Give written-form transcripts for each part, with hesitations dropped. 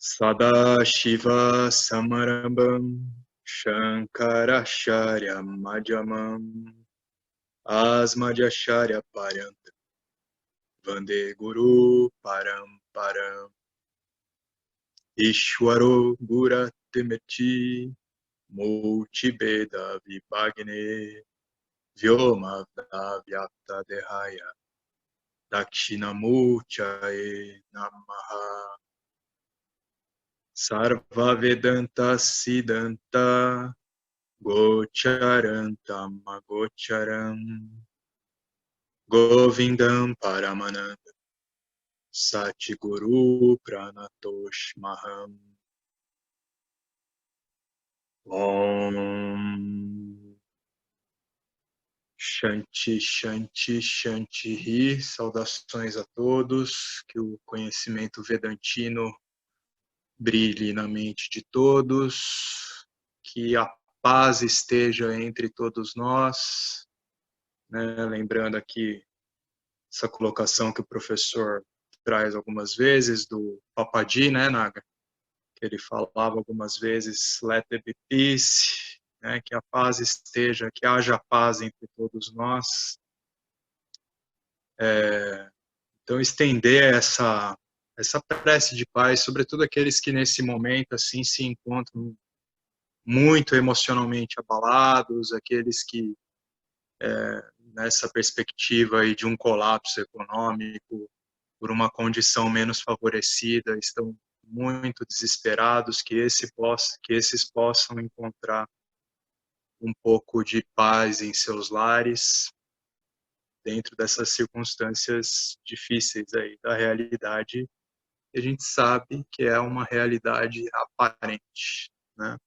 Sadashiva Samarambam Shankaracharya Madhyamam Asmadhyacharya Paryantam Vande Guru Paramparam Ishwaro Guratimeti Multibeda Vibhagne Vyoma Vyapta Dehaya Dakshinamurchaye Namaha Sarva Vedanta Siddhanta Gocharantam Agocharam Govindam Paramananda Satguru Pranatosh Maham Om Shanti Shanti Shanti. Saudações a todos, que o conhecimento vedantino brilhe na mente de todos, que a paz esteja entre todos nós, né? Lembrando aqui essa colocação que o professor traz algumas vezes do Papaji, né, Naga? Que ele falava algumas vezes, let there be peace, né? Que a paz esteja, que haja paz entre todos nós. Então, estender essa prece de paz, sobretudo aqueles que nesse momento assim se encontram muito emocionalmente abalados, aqueles que nessa perspectiva aí de um colapso econômico, por uma condição menos favorecida, estão muito desesperados, que esses possam encontrar um pouco de paz em seus lares, dentro dessas circunstâncias difíceis aí da realidade, que a gente sabe que é uma realidade aparente, né?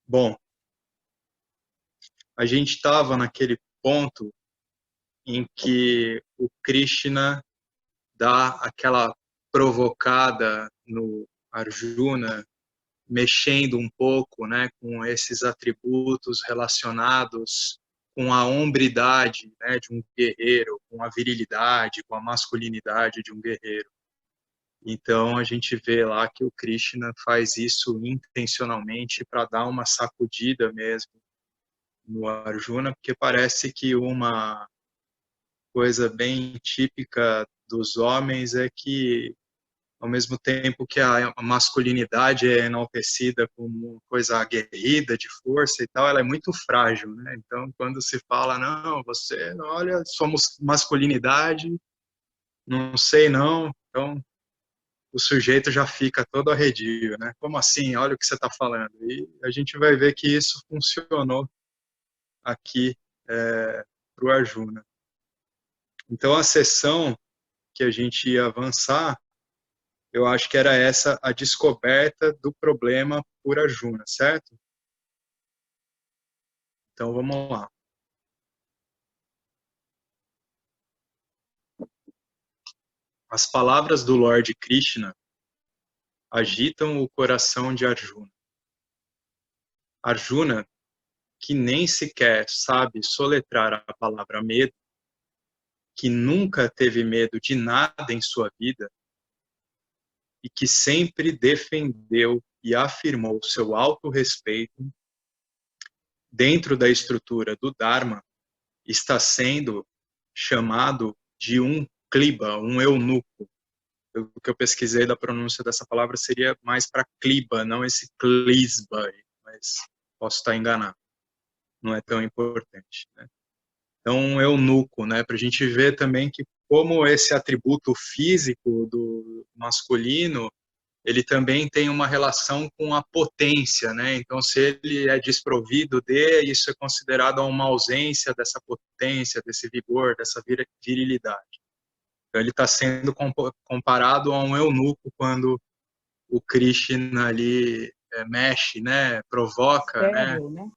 Bom, a gente estava naquele ponto em que o Krishna dá aquela provocada no Arjuna, mexendo um pouco, né, com esses atributos relacionados com a hombridade, né, de um guerreiro, com a virilidade, com a masculinidade de um guerreiro. Então a gente vê lá que o Krishna faz isso intencionalmente para dar uma sacudida mesmo no Arjuna, porque parece que uma coisa bem típica dos homens é que, ao mesmo tempo que a masculinidade é enaltecida como coisa aguerrida, de força e tal, ela é muito frágil, né? Então, quando se fala, não, você, olha, somos masculinidade, não sei não, então o sujeito já fica todo arredio, né? Como assim? Olha o que você está falando. E a gente vai ver que isso funcionou aqui para o Arjuna. Então, a sessão que a gente ia avançar, eu acho que era essa a descoberta do problema por Arjuna, certo? Então, vamos lá. As palavras do Lord Krishna agitam o coração de Arjuna. Arjuna, que nem sequer sabe soletrar a palavra medo, que nunca teve medo de nada em sua vida e que sempre defendeu e afirmou seu autorrespeito dentro da estrutura do Dharma, está sendo chamado de um kliba, um eunuco. O que eu pesquisei da pronúncia dessa palavra seria mais para kliba, não esse klisba, mas posso estar enganado. Não é tão importante, né? Então, um eunuco, né? Para a gente ver também que como esse atributo físico do masculino, ele também tem uma relação com a potência, né? Então, se ele é desprovido isso é considerado uma ausência dessa potência, desse vigor, dessa virilidade. Então, ele está sendo comparado a um eunuco quando o Krishna ali mexe, né? Provoca, Estéril, né?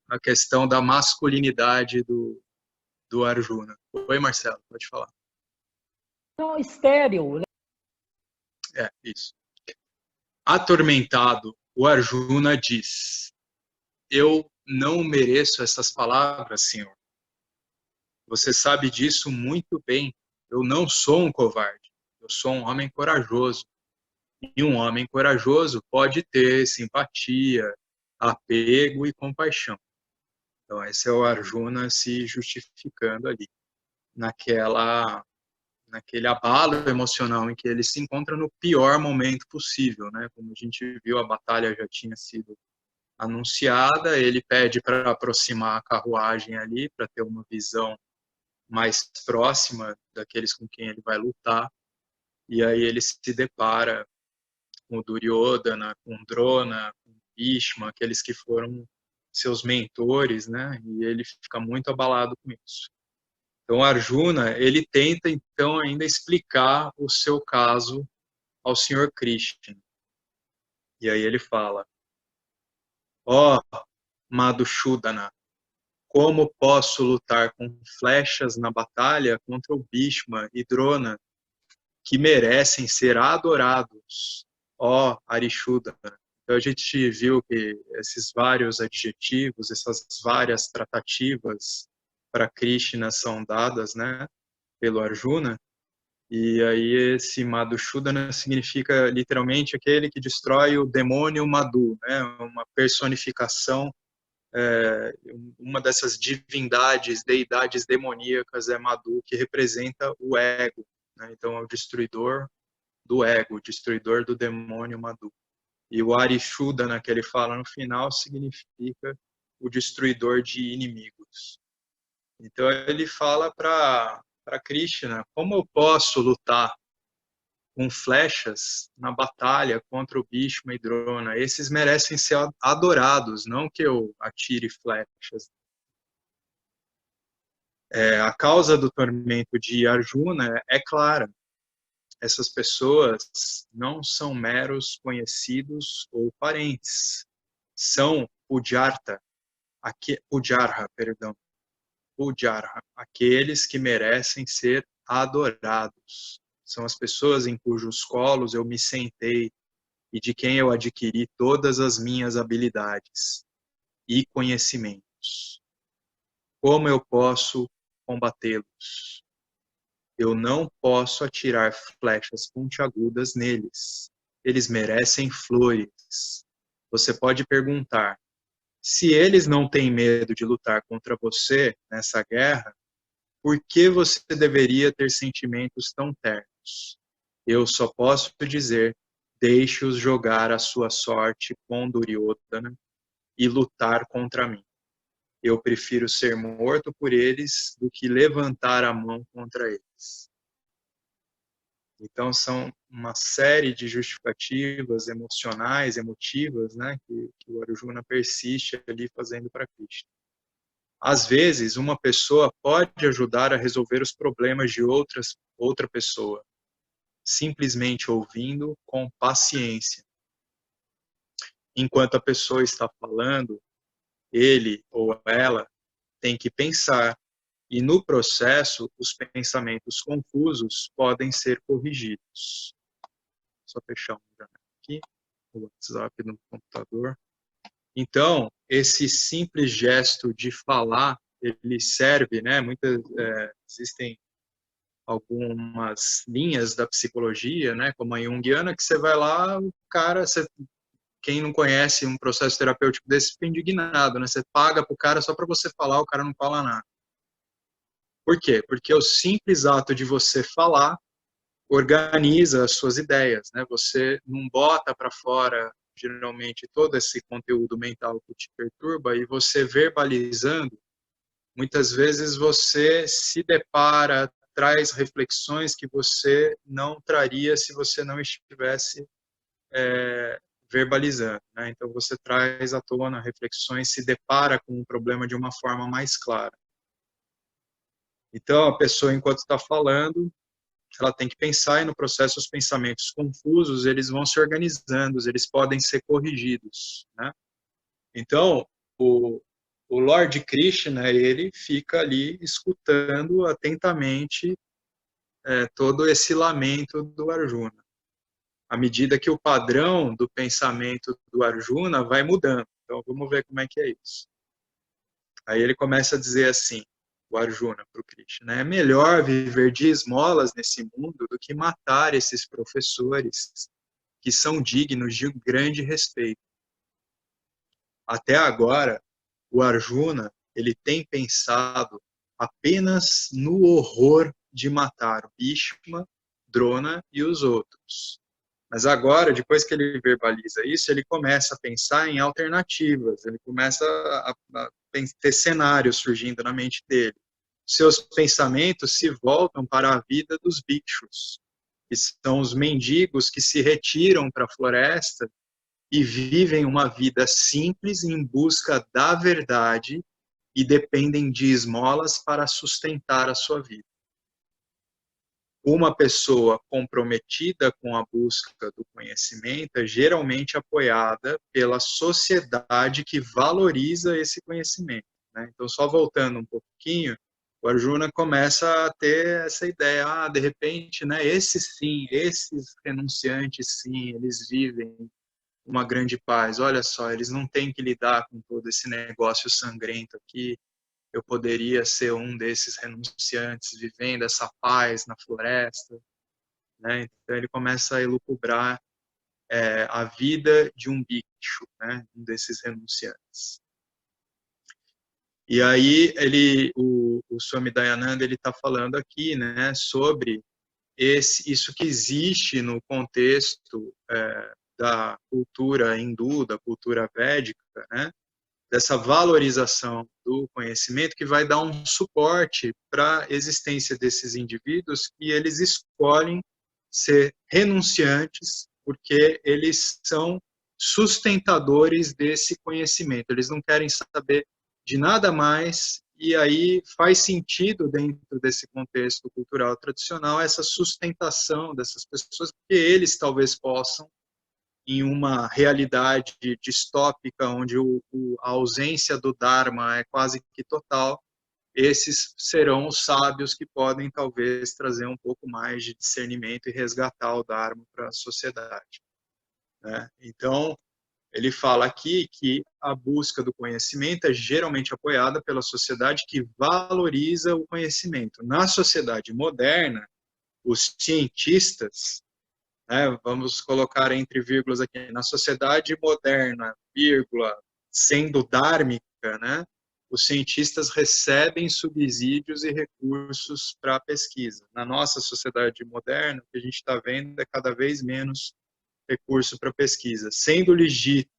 a questão da masculinidade do Arjuna. Oi, Marcelo, pode falar. Não, estéril, né? Isso. Atormentado, o Arjuna diz: eu não mereço essas palavras, Senhor. Você sabe disso muito bem. Eu não sou um covarde. eu sou um homem corajoso. E um homem corajoso pode ter simpatia, apego e compaixão. Então, esse é o Arjuna se justificando ali, naquele abalo emocional em que ele se encontra no pior momento possível, né? Como a gente viu, a batalha já tinha sido anunciada, ele pede para aproximar a carruagem ali, para ter uma visão mais próxima daqueles com quem ele vai lutar, e aí ele se depara com o Duryodhana, com Drona, com Bhishma, aqueles que foram seus mentores, né? E ele fica muito abalado com isso. Então, Arjuna, ele tenta, então, ainda explicar o seu caso ao Senhor Krishna. E aí ele fala, ó, Madhusudana, como posso lutar com flechas na batalha contra o Bhishma e Drona, que merecem ser adorados, ó Arishuddhana. Então a gente viu que esses vários adjetivos, essas várias tratativas para Krishna são dadas, né, pelo Arjuna, e aí esse Madhusudana significa literalmente aquele que destrói o demônio Madhu, né, uma personificação, uma dessas divindades, deidades demoníacas é Madhu, que representa o ego, né, então é o destruidor do ego, o destruidor do demônio Madhu. E o Arishuddhana, que ele fala no final, significa o destruidor de inimigos. Então ele fala para Krishna, como eu posso lutar com flechas na batalha contra o Bhishma e Drona? Esses merecem ser adorados, não que eu atire flechas. A causa do tormento de Arjuna é clara. Essas pessoas não são meros conhecidos ou parentes. São Pujarha, aqueles que merecem ser adorados. São as pessoas em cujos colos eu me sentei e de quem eu adquiri todas as minhas habilidades e conhecimentos. Como eu posso combatê-los? Eu não posso atirar flechas pontiagudas neles. Eles merecem flores. Você pode perguntar, se eles não têm medo de lutar contra você nessa guerra, por que você deveria ter sentimentos tão ternos? Eu só posso dizer, deixe-os jogar a sua sorte com Duryodhana e lutar contra mim. Eu prefiro ser morto por eles do que levantar a mão contra eles. Então, são uma série de justificativas emocionais, emotivas, né, que o Arjuna persiste ali fazendo para Krishna. Às vezes, uma pessoa pode ajudar a resolver os problemas de outra pessoa, simplesmente ouvindo com paciência. Enquanto a pessoa está falando, ele ou ela tem que pensar, e no processo, os pensamentos confusos podem ser corrigidos. Só fechar um aqui, o WhatsApp no computador. Então, esse simples gesto de falar, ele serve, né? Existem algumas linhas da psicologia, né? Como a junguiana, que você vai lá, o cara, quem não conhece um processo terapêutico desse fica indignado, né? Você paga pro cara só para você falar, o cara não fala nada. Por quê? Porque o simples ato de você falar organiza as suas ideias, né? Você não bota para fora, geralmente, todo esse conteúdo mental que te perturba, e você verbalizando, muitas vezes você se depara, traz reflexões que você não traria se você não estivesse verbalizando, né? Então você traz à tona reflexões, se depara com um problema de uma forma mais clara. Então a pessoa, enquanto está falando, ela tem que pensar, e no processo os pensamentos confusos, eles vão se organizando, eles podem ser corrigidos, né? Então, o Lord Krishna, ele fica ali escutando atentamente todo esse lamento do Arjuna. À medida que o padrão do pensamento do Arjuna vai mudando. Então, vamos ver como é que é isso. Aí ele começa a dizer assim, o Arjuna para o Krishna. É melhor viver de esmolas nesse mundo do que matar esses professores que são dignos de um grande respeito. Até agora, o Arjuna, ele tem pensado apenas no horror de matar o Bhishma, Drona e os outros. Mas agora, depois que ele verbaliza isso, ele começa a pensar em alternativas, ele começa a ter cenários surgindo na mente dele. Seus pensamentos se voltam para a vida dos bhikshus, que são os mendigos que se retiram para a floresta e vivem uma vida simples em busca da verdade e dependem de esmolas para sustentar a sua vida. Uma pessoa comprometida com a busca do conhecimento é geralmente apoiada pela sociedade que valoriza esse conhecimento, né? Então, só voltando um pouquinho, o Arjuna começa a ter essa ideia, de repente, né, esses renunciantes sim, eles vivem uma grande paz. Olha só, eles não têm que lidar com todo esse negócio sangrento aqui. Eu poderia ser um desses renunciantes vivendo essa paz na floresta, né? Então ele começa a elucubrar a vida de um bhikshu, né? Um desses renunciantes. E aí o Swami Dayananda, ele está falando aqui, né, sobre isso que existe no contexto da cultura hindu, da cultura védica, né? Dessa valorização do conhecimento que vai dar um suporte para a existência desses indivíduos que eles escolhem ser renunciantes porque eles são sustentadores desse conhecimento. Eles não querem saber de nada mais e aí faz sentido dentro desse contexto cultural tradicional essa sustentação dessas pessoas porque eles talvez possam em uma realidade distópica, onde a ausência do Dharma é quase que total, esses serão os sábios que podem, talvez, trazer um pouco mais de discernimento e resgatar o Dharma para a sociedade, né? Então, ele fala aqui que a busca do conhecimento é geralmente apoiada pela sociedade que valoriza o conhecimento. Na sociedade moderna, os cientistas, vamos colocar entre vírgulas aqui, na sociedade moderna, vírgula, sendo dármica, né, os cientistas recebem subsídios e recursos para a pesquisa. Na nossa sociedade moderna, o que a gente está vendo é cada vez menos recurso para pesquisa, sendo-lhes dito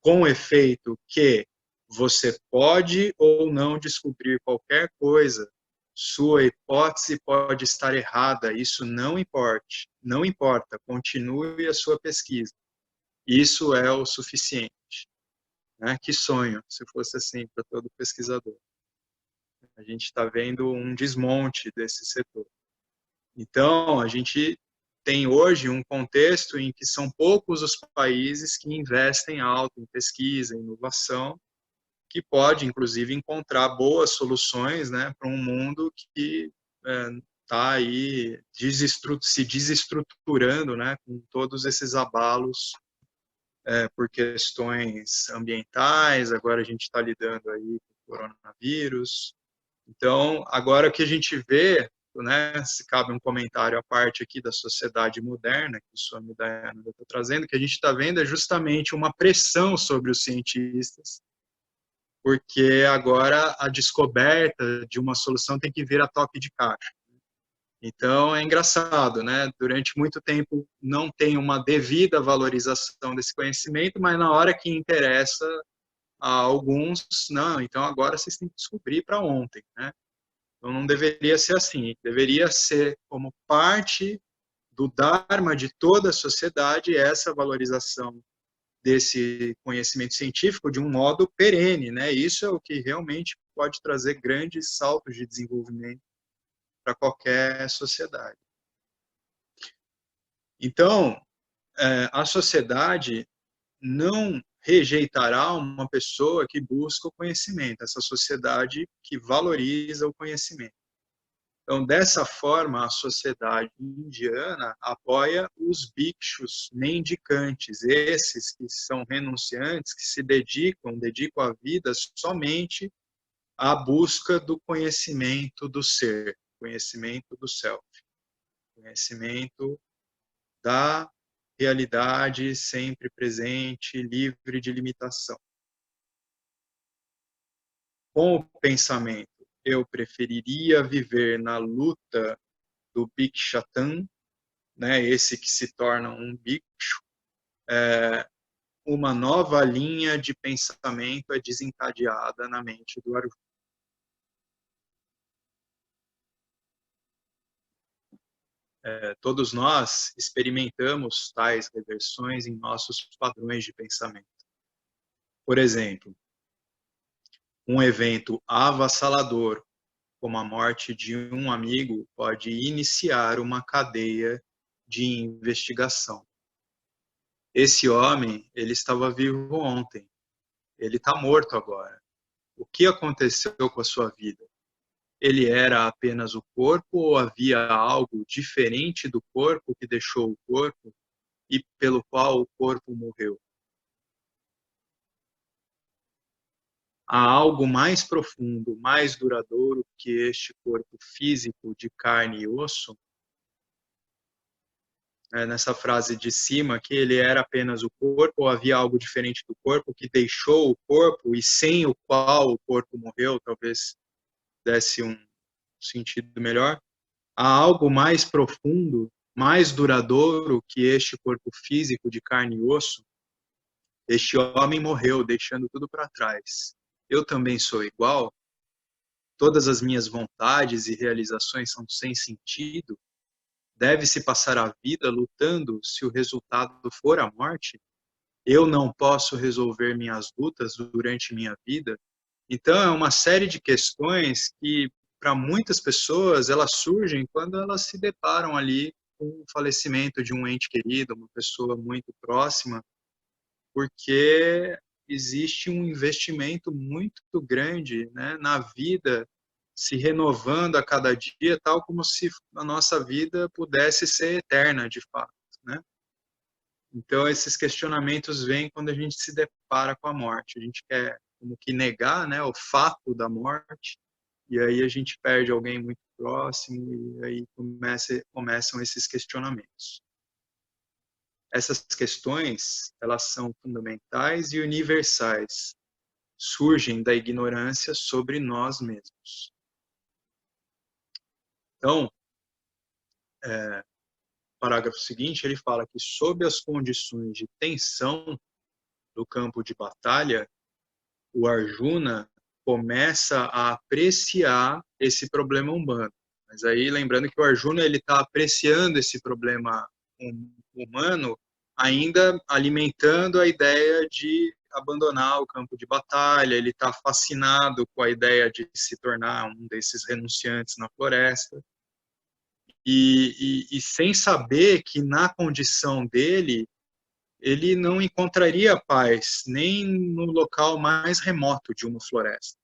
com efeito que você pode ou não descobrir qualquer coisa, sua hipótese pode estar errada, isso não importa, continue a sua pesquisa. Isso é o suficiente. Né? Que sonho, se fosse assim para todo pesquisador. A gente está vendo um desmonte desse setor. Então, a gente tem hoje um contexto em que são poucos os países que investem alto em pesquisa, inovação, que pode, inclusive, encontrar boas soluções, né, para um mundo que está aí se desestruturando, né, com todos esses abalos por questões ambientais. Agora a gente está lidando aí com o coronavírus. Então, agora o que a gente vê, né, se cabe um comentário à parte aqui da sociedade moderna, que o Swami Dayananda está trazendo, que a gente está vendo é justamente uma pressão sobre os cientistas, porque agora a descoberta de uma solução tem que vir a toque de caixa. Então, é engraçado, né? Durante muito tempo não tem uma devida valorização desse conhecimento, mas na hora que interessa a alguns, não, então agora vocês têm que descobrir para ontem, né? Então, não deveria ser assim, deveria ser como parte do Dharma de toda a sociedade essa valorização desse conhecimento científico de um modo perene, né? Isso é o que realmente pode trazer grandes saltos de desenvolvimento para qualquer sociedade. Então, a sociedade não rejeitará uma pessoa que busca o conhecimento, essa sociedade que valoriza o conhecimento. Então, dessa forma, a sociedade indiana apoia os bhikshus mendicantes, esses que são renunciantes, que se dedicam a vida somente a busca do conhecimento do ser, conhecimento do self, conhecimento da realidade sempre presente, livre de limitação. Com o pensamento, eu preferiria viver na luta do Bhikshatan, né, esse que se torna um bhikshu, uma nova linha de pensamento é desencadeada na mente do Arjuna. Todos nós experimentamos tais reversões em nossos padrões de pensamento. Por exemplo, um evento avassalador, como a morte de um amigo, pode iniciar uma cadeia de investigação. Esse homem, ele estava vivo ontem, ele está morto agora. O que aconteceu com a sua vida? Ele era apenas o corpo ou havia algo diferente do corpo que deixou o corpo e pelo qual o corpo morreu? Há algo mais profundo, mais duradouro que este corpo físico de carne e osso? Nessa frase de cima, que ele era apenas o corpo, ou havia algo diferente do corpo que deixou o corpo e sem o qual o corpo morreu, talvez desse um sentido melhor. Há algo mais profundo, mais duradouro que este corpo físico de carne e osso? Este homem morreu, deixando tudo para trás. Eu também sou igual? Todas as minhas vontades e realizações são sem sentido? Deve-se passar a vida lutando se o resultado for a morte? Eu não posso resolver minhas lutas durante minha vida? Então, é uma série de questões que, para muitas pessoas, elas surgem quando elas se deparam ali com o falecimento de um ente querido, uma pessoa muito próxima, porque existe um investimento muito grande, né, na vida, se renovando a cada dia, tal como se a nossa vida pudesse ser eterna, de fato, né? Então, esses questionamentos vêm quando a gente se depara com a morte. A gente quer como que negar, né, o fato da morte, e aí a gente perde alguém muito próximo, e aí começam esses questionamentos. Essas questões, elas são fundamentais e universais, surgem da ignorância sobre nós mesmos. Então, parágrafo seguinte, ele fala que sob as condições de tensão do campo de batalha, o Arjuna começa a apreciar esse problema humano. Mas aí, lembrando que o Arjuna ele está apreciando esse problema humano, ainda alimentando a ideia de abandonar o campo de batalha, ele está fascinado com a ideia de se tornar um desses renunciantes na floresta, e sem saber que na condição dele, ele não encontraria paz nem no local mais remoto de uma floresta,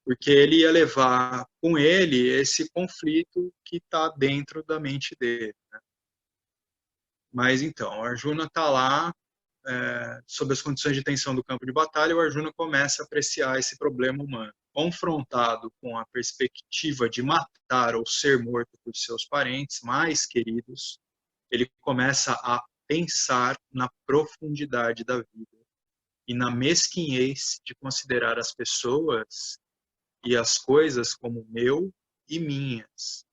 porque ele ia levar com ele esse conflito que está dentro da mente dele, né? Mas então, o Arjuna está lá, sob as condições de tensão do campo de batalha, o Arjuna começa a apreciar esse problema humano. Confrontado com a perspectiva de matar ou ser morto por seus parentes mais queridos, ele começa a pensar na profundidade da vida e na mesquinhez de considerar as pessoas e as coisas como meu e minhas.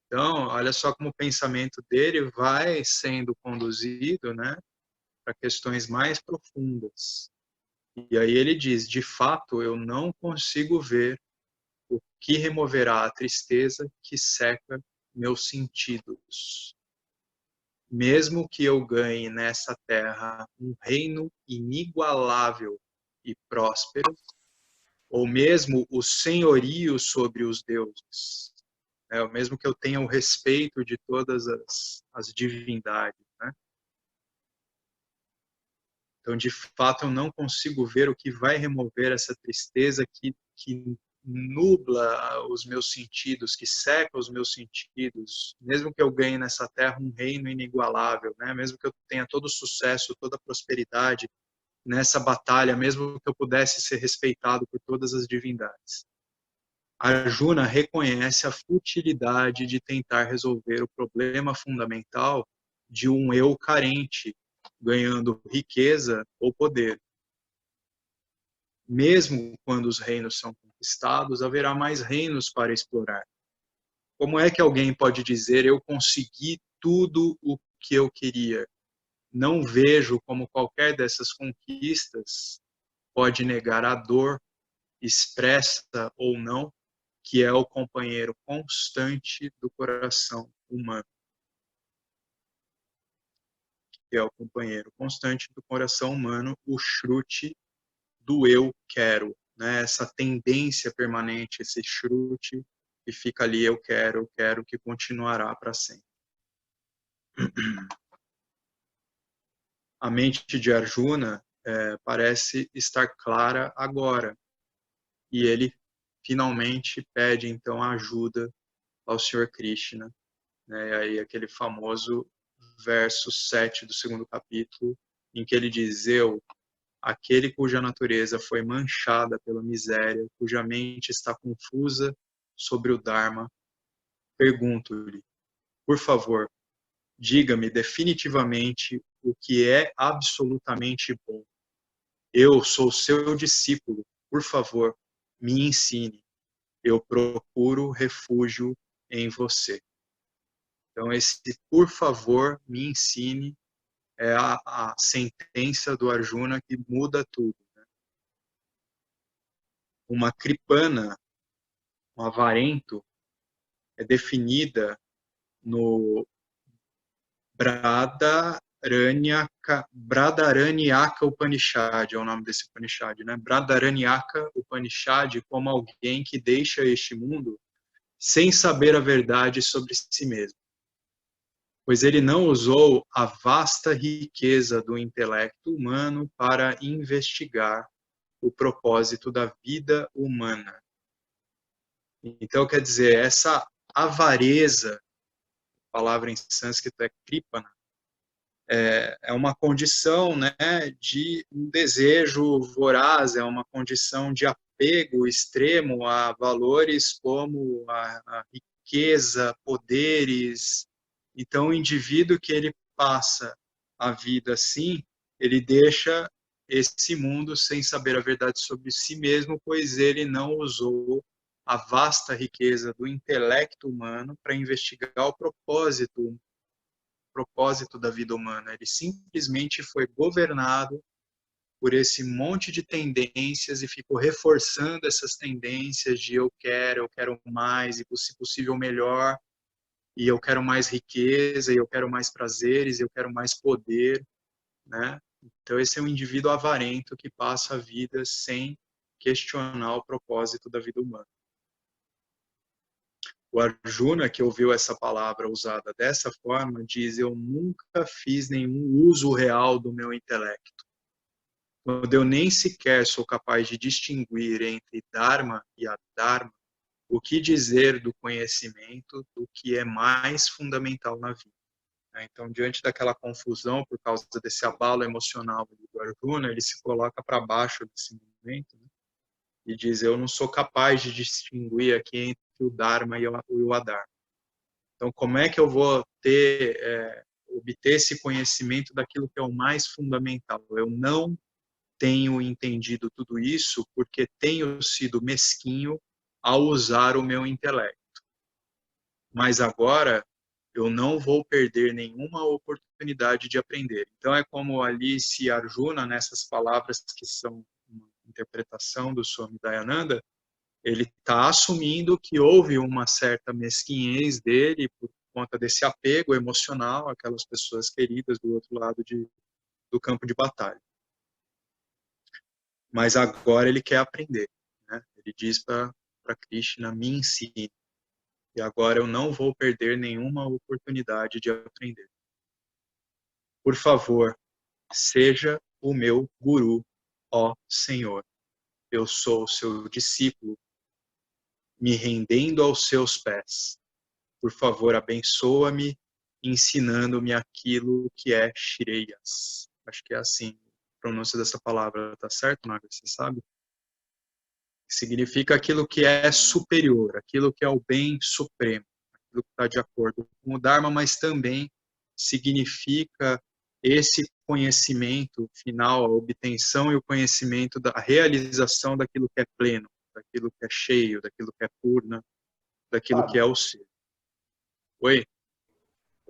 Então, olha só como o pensamento dele vai sendo conduzido, né, para questões mais profundas. E aí ele diz: de fato, eu não consigo ver o que removerá a tristeza que seca meus sentidos. Mesmo que eu ganhe nessa terra um reino inigualável e próspero, ou mesmo o senhorio sobre os deuses, né? Ou mesmo que eu tenha o respeito de todas as divindades, né? Então, de fato, eu não consigo ver o que vai remover essa tristeza que nubla os meus sentidos, que seca os meus sentidos, mesmo que eu ganhe nessa terra um reino inigualável, né? Mesmo que eu tenha todo o sucesso, toda a prosperidade, nessa batalha, mesmo que eu pudesse ser respeitado por todas as divindades. Arjuna reconhece a futilidade de tentar resolver o problema fundamental de um eu carente, ganhando riqueza ou poder. Mesmo quando os reinos são conquistados, haverá mais reinos para explorar. Como é que alguém pode dizer, eu consegui tudo o que eu queria? Não vejo como qualquer dessas conquistas pode negar a dor, expressa ou não, que é o companheiro constante do coração humano. Que é o companheiro constante do coração humano, o shruti do eu quero, né? Essa tendência permanente, esse shruti que fica ali, eu quero, que continuará para sempre. A mente de Arjuna parece estar clara agora, e ele finalmente pede então a ajuda ao Senhor Krishna, né? E aí aquele famoso verso 7 do segundo capítulo, em que ele diz, eu, aquele cuja natureza foi manchada pela miséria, cuja mente está confusa sobre o Dharma, pergunto-lhe, por favor, diga-me definitivamente o que é absolutamente bom. Eu sou seu discípulo, por favor, me ensine. Eu procuro refúgio em você. Então, esse por favor, me ensine é a sentença do Arjuna que muda tudo. Né? Uma kripana, um avarento, é definida no Bradaranyaka Upanishad, é o nome desse Upanishad, né? Bradaranyaka Upanishad como alguém que deixa este mundo sem saber a verdade sobre si mesmo. Pois ele não usou a vasta riqueza do intelecto humano para investigar o propósito da vida humana. Então, quer dizer, essa avareza, a palavra em sânscrito é kripana, é uma condição, né, de um desejo voraz, é uma condição de apego extremo a valores como a riqueza, poderes. Então, o indivíduo que ele passa a vida assim, ele deixa esse mundo sem saber a verdade sobre si mesmo, pois ele não usou a vasta riqueza do intelecto humano para investigar o propósito da vida humana. Ele simplesmente foi governado por esse monte de tendências e ficou reforçando essas tendências de eu quero mais e, se possível, melhor, e eu quero mais riqueza, e eu quero mais prazeres, e eu quero mais poder, né? Então esse é um indivíduo avarento que passa a vida sem questionar o propósito da vida humana. O Arjuna, que ouviu essa palavra usada dessa forma, diz, eu nunca fiz nenhum uso real do meu intelecto. Quando eu nem sequer sou capaz de distinguir entre Dharma e Adharma, o que dizer do conhecimento do que é mais fundamental na vida. Então, diante daquela confusão, por causa desse abalo emocional do Arjuna, ele se coloca para baixo desse momento, né? E diz, eu não sou capaz de distinguir aqui entre o Dharma e o Adharma. Então, como é que eu vou obter esse conhecimento daquilo que é o mais fundamental? Eu não tenho entendido tudo isso porque tenho sido mesquinho ao usar o meu intelecto. Mas agora eu não vou perder nenhuma oportunidade de aprender. Então é como ali se Arjuna, nessas palavras que são uma interpretação do Swami Dayananda, ele está assumindo que houve uma certa mesquinhez dele por conta desse apego emocional àquelas pessoas queridas do outro lado do campo de batalha. Mas agora ele quer aprender. Né? Ele diz para Krishna, me ensine. E agora eu não vou perder nenhuma oportunidade de aprender. Por favor, seja o meu guru, ó Senhor. Eu sou seu discípulo, me rendendo aos seus pés. Por favor, abençoa-me, ensinando-me aquilo que é Shreyas. Acho que é assim pronúncia dessa palavra, tá certo, Naga? Você sabe? Significa aquilo que é superior, aquilo que é o bem supremo, aquilo que está de acordo com o Dharma, mas também significa esse conhecimento final, a obtenção e o conhecimento da realização daquilo que é pleno, daquilo que é cheio, daquilo que é purna, daquilo que é Fábio, o ser. Oi?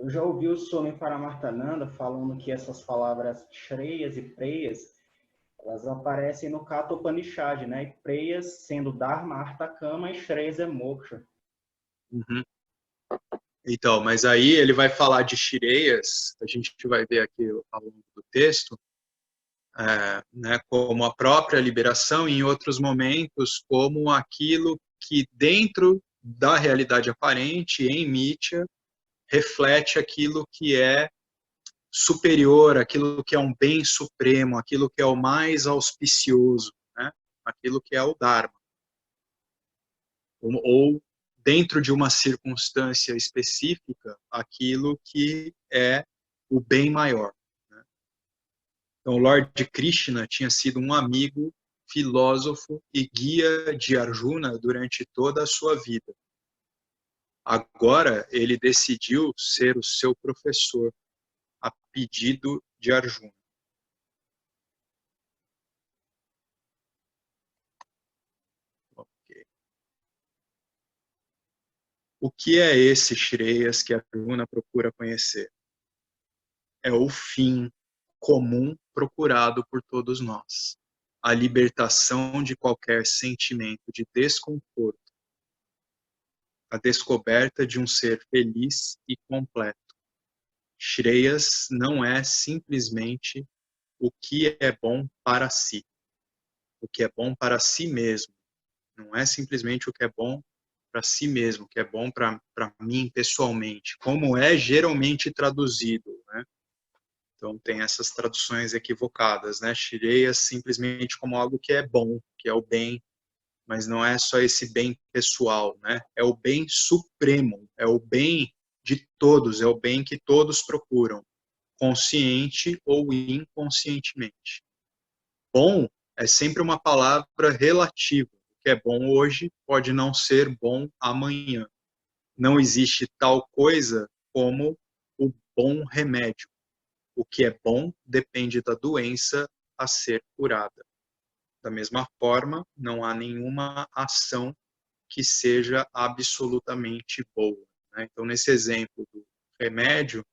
eu já ouvi o Swami Paramartananda falando que essas palavras Shreyas e Preyas, elas aparecem no Katha Upanishad, né? E Preyas sendo Dharma, Artha, Kama, e Shreyas é Moksha. Uhum. Então, mas aí ele vai falar de Shireyas, a gente vai ver aqui ao longo do texto, né, como a própria liberação, e em outros momentos como aquilo que dentro da realidade aparente, em Mithya, reflete aquilo que é superior, aquilo que é um bem supremo, aquilo que é o mais auspicioso, né, aquilo que é o Dharma. Ou dentro de uma circunstância específica, aquilo que é o bem maior. Né? Então, Lord Krishna tinha sido um amigo, filósofo e guia de Arjuna durante toda a sua vida. Agora, ele decidiu ser o seu professor, a pedido de Arjuna. Okay. O que é esse Shreyas que Arjuna procura conhecer? É o fim comum procurado por todos nós. A libertação de qualquer sentimento de desconforto. A descoberta de um ser feliz e completo. Shreyas não é simplesmente o que é bom para si. O que é bom para si mesmo. Não é simplesmente o que é bom para si mesmo, o que é bom para mim pessoalmente. Como é geralmente traduzido, né? Então, tem essas traduções equivocadas, né? Shreya simplesmente como algo que é bom, que é o bem, mas não é só esse bem pessoal, né? É o bem supremo, é o bem de todos, é o bem que todos procuram, consciente ou inconscientemente. Bom é sempre uma palavra relativa. O que é bom hoje pode não ser bom amanhã. Não existe tal coisa como o bom remédio. O que é bom depende da doença a ser curada. Da mesma forma, não há nenhuma ação que seja absolutamente boa. Né? Então, nesse exemplo do remédio,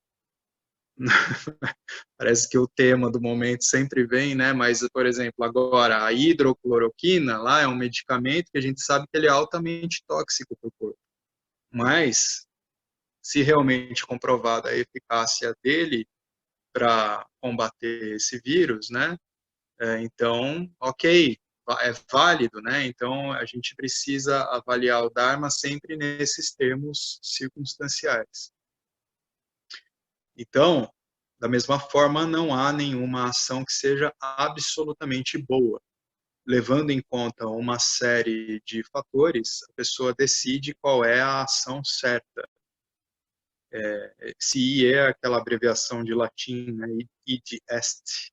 parece que o tema do momento sempre vem, né? Mas, por exemplo, agora, a hidrocloroquina, lá é um medicamento que a gente sabe que ele é altamente tóxico para o corpo. Mas, se realmente comprovada a eficácia dele, para combater esse vírus, né? Então, ok, é válido, né? Então, a gente precisa avaliar o Dharma sempre nesses termos circunstanciais. Então, da mesma forma, não há nenhuma ação que seja absolutamente boa. Levando em conta uma série de fatores, a pessoa decide qual é a ação certa. Se é aquela abreviação de latim, né, id est,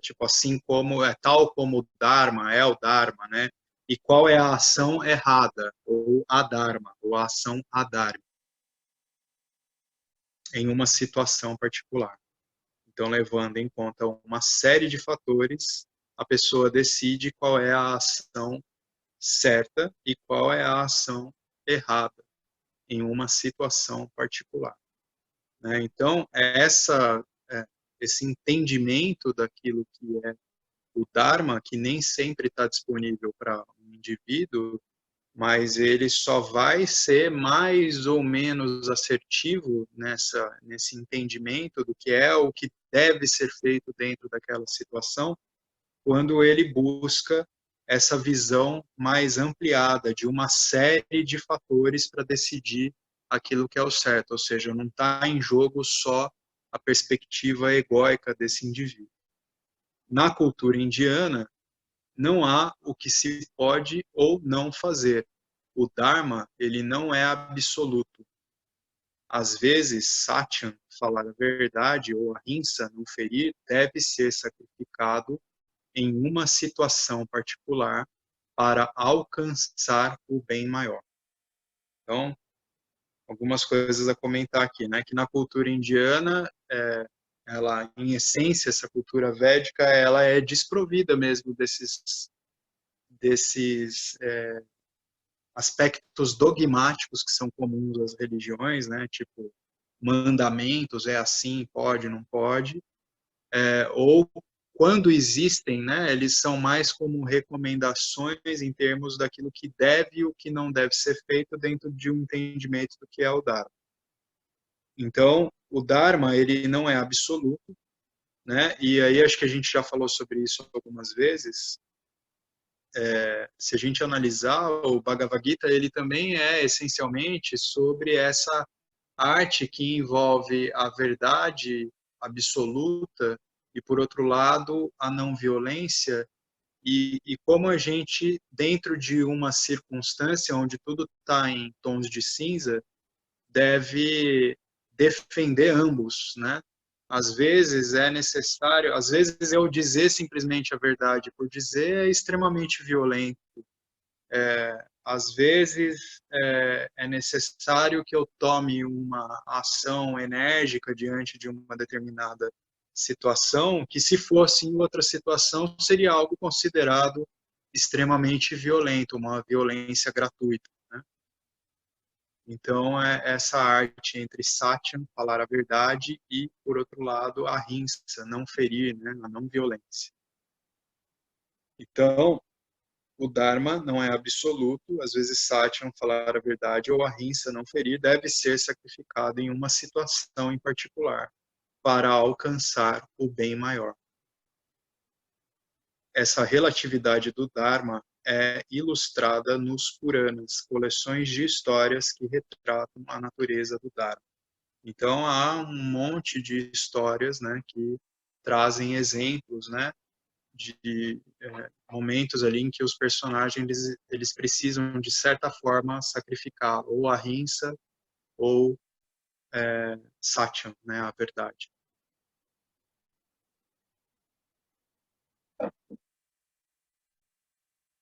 tipo assim como é tal como o Dharma é o Dharma, né? E qual é a ação errada ou adharma, ou a ação adharma em uma situação particular. Então, levando em conta uma série de fatores, a pessoa decide qual é a ação certa e qual é a ação errada em uma situação particular. Né? Então, esse entendimento daquilo que é o Dharma, que nem sempre está disponível para um indivíduo, mas ele só vai ser mais ou menos assertivo nesse entendimento do que é o que deve ser feito dentro daquela situação, quando ele busca essa visão mais ampliada de uma série de fatores para decidir aquilo que é o certo, ou seja, não está em jogo só a perspectiva egóica desse indivíduo. Na cultura indiana, não há o que se pode ou não fazer. O Dharma, ele não é absoluto. Às vezes, Satyam, falar a verdade, ou Ahimsa, não ferir, deve ser sacrificado em uma situação particular para alcançar o bem maior. Então, algumas coisas a comentar aqui, né? Que na cultura indiana, ela, em essência, essa cultura védica, ela é desprovida mesmo desses aspectos dogmáticos que são comuns às religiões, né? Tipo, mandamentos, é assim, pode, não pode. Ou quando existem, né, eles são mais como recomendações em termos daquilo que deve e o que não deve ser feito dentro de um entendimento do que é o Dharma. Então, o Dharma, ele não é absoluto, né? E aí acho que a gente já falou sobre isso algumas vezes. Se a gente analisar, o Bhagavad Gita, ele também é essencialmente sobre essa arte que envolve a verdade absoluta e, por outro lado, a não violência e como a gente, dentro de uma circunstância onde tudo está em tons de cinza, deve defender ambos, né? Às vezes é necessário, às vezes eu dizer simplesmente a verdade por dizer é extremamente violento. Às vezes é necessário que eu tome uma ação enérgica diante de uma determinada situação, que se fosse em outra situação seria algo considerado extremamente violento, uma violência gratuita, né? Então, essa arte entre Satyam, falar a verdade, e, por outro lado, a Ahimsa, não ferir, né, a não violência. Então, o Dharma não é absoluto, às vezes Satyam, falar a verdade, ou a Ahimsa, não ferir, deve ser sacrificado em uma situação em particular, para alcançar o bem maior. Essa relatividade do Dharma é ilustrada nos Puranas, coleções de histórias que retratam a natureza do Dharma. Então, há um monte de histórias, né, que trazem exemplos, né, de momentos ali em que os personagens eles precisam de certa forma sacrificar ou a Ahimsa ou Satyam, né, a verdade.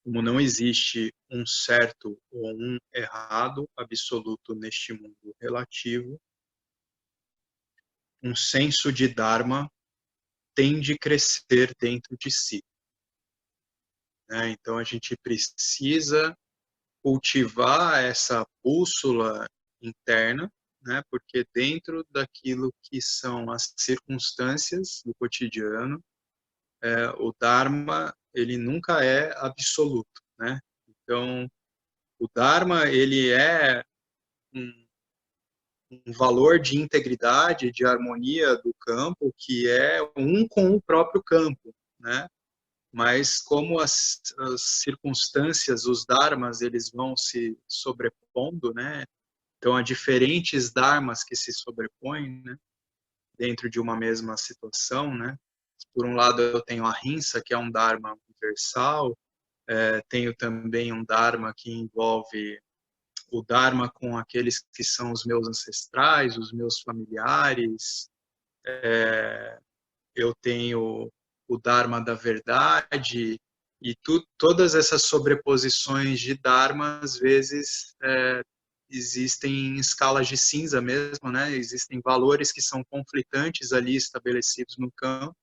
Como não existe um certo ou um errado absoluto neste mundo relativo, um senso de Dharma tem de crescer dentro de si, né? Então a gente precisa cultivar essa bússola interna, né? Porque dentro daquilo que são as circunstâncias do cotidiano, o Dharma ele nunca é absoluto, né? Então o Dharma ele é um, um valor de integridade, de harmonia do campo que é um com o próprio campo, né? Mas como as circunstâncias, os dharmas, eles vão se sobrepondo, né? Então, há diferentes dharmas que se sobrepõem, né? Dentro de uma mesma situação, né? Por um lado, eu tenho a Ahimsa, que é um dharma universal, tenho também um dharma que envolve o dharma com aqueles que são os meus ancestrais, os meus familiares, eu tenho o Dharma da verdade, e todas essas sobreposições de Dharma, às vezes, existem em escalas de cinza mesmo, né? Existem valores que são conflitantes ali estabelecidos no campo,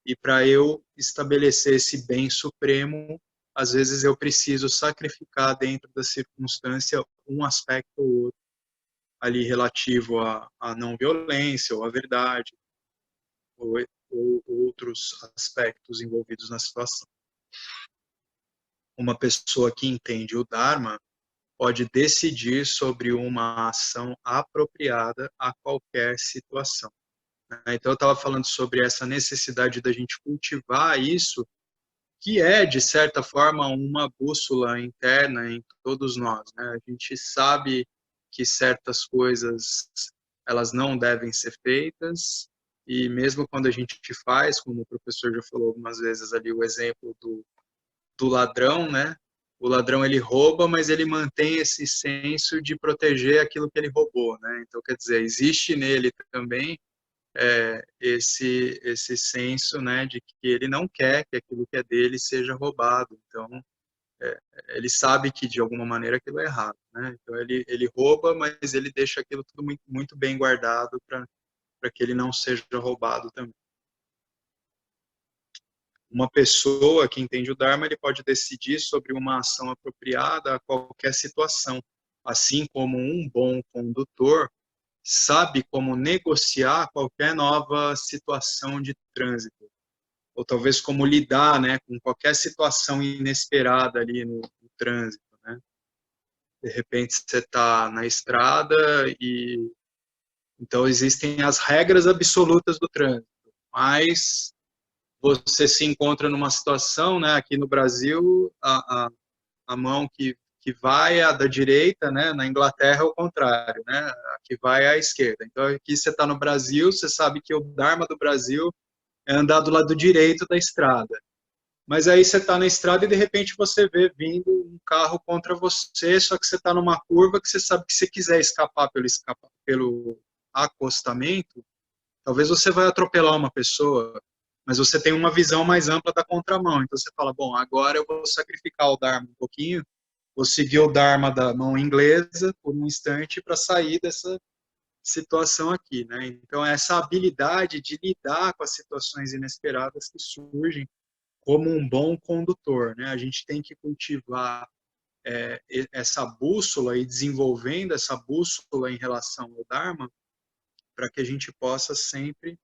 e para eu estabelecer esse bem supremo, às vezes eu preciso sacrificar dentro da circunstância um aspecto ou outro, ali relativo à não violência ou à verdade, ou outros aspectos envolvidos na situação. Uma pessoa que entende o Dharma pode decidir sobre uma ação apropriada a qualquer situação. Então, eu estava falando sobre essa necessidade da gente cultivar isso, que é, de certa forma, uma bússola interna em todos nós, né? A gente sabe que certas coisas elas não devem ser feitas, e mesmo quando a gente faz, como o professor já falou algumas vezes ali, o exemplo do ladrão, né? o ladrão ele rouba, mas ele mantém esse senso de proteger aquilo que ele roubou, né? Então, quer dizer, existe nele também esse senso, né, de que ele não quer que aquilo que é dele seja roubado. Então, ele sabe que de alguma maneira aquilo é errado, né? Então ele rouba, mas ele deixa aquilo tudo muito, muito bem guardado para que ele não seja roubado também. Uma pessoa que entende o Dharma, ele pode decidir sobre uma ação apropriada a qualquer situação, assim como um bom condutor sabe como negociar qualquer nova situação de trânsito, ou talvez como lidar, né, com qualquer situação inesperada ali no trânsito, né? De repente você está na estrada e então existem as regras absolutas do trânsito, mas você se encontra numa situação, né, aqui no Brasil, a mão que vai é a da direita, né, na Inglaterra é o contrário, né, a que vai é a esquerda. Então aqui você está no Brasil, você sabe que o Dharma do Brasil é andar do lado direito da estrada. Mas aí você está na estrada e de repente você vê vindo um carro contra você, só que você está numa curva que você sabe que se quiser escapar pelo acostamento, talvez você vai atropelar uma pessoa, mas você tem uma visão mais ampla da contramão. Então você fala, bom, agora eu vou sacrificar o Dharma um pouquinho, vou seguir o Dharma da mão inglesa por um instante para sair dessa situação aqui, né? Então essa habilidade de lidar com as situações inesperadas que surgem como um bom condutor, né? A gente tem que cultivar essa bússola e desenvolvendo essa bússola em relação ao Dharma para que a gente possa sempre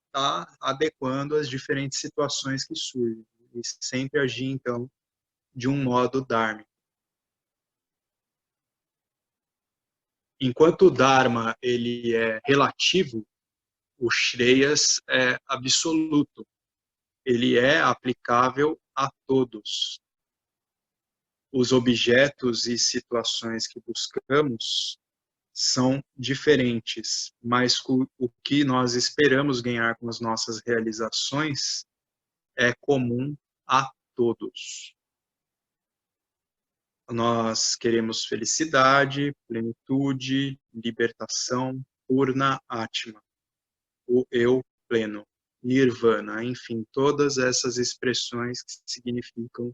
estar adequando as diferentes situações que surgem e sempre agir, então, de um modo dharma. Enquanto o Dharma ele é relativo, o Shreyas é absoluto. Ele é aplicável a todos. Os objetos e situações que buscamos são diferentes, mas o que nós esperamos ganhar com as nossas realizações é comum a todos. Nós queremos felicidade, plenitude, libertação, Purna Atma, o eu pleno, Nirvana, enfim, todas essas expressões que significam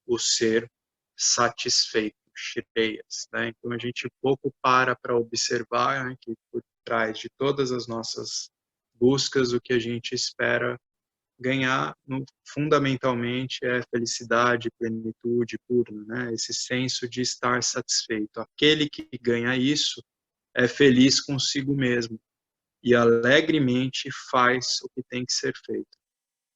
o ser satisfeito, Shreyas, né? Então a gente pouco para observar, né, que por trás de todas as nossas buscas, o que a gente espera ganhar, fundamentalmente, é felicidade, plenitude, purna, né? Esse senso de estar satisfeito. Aquele que ganha isso é feliz consigo mesmo e alegremente faz o que tem que ser feito.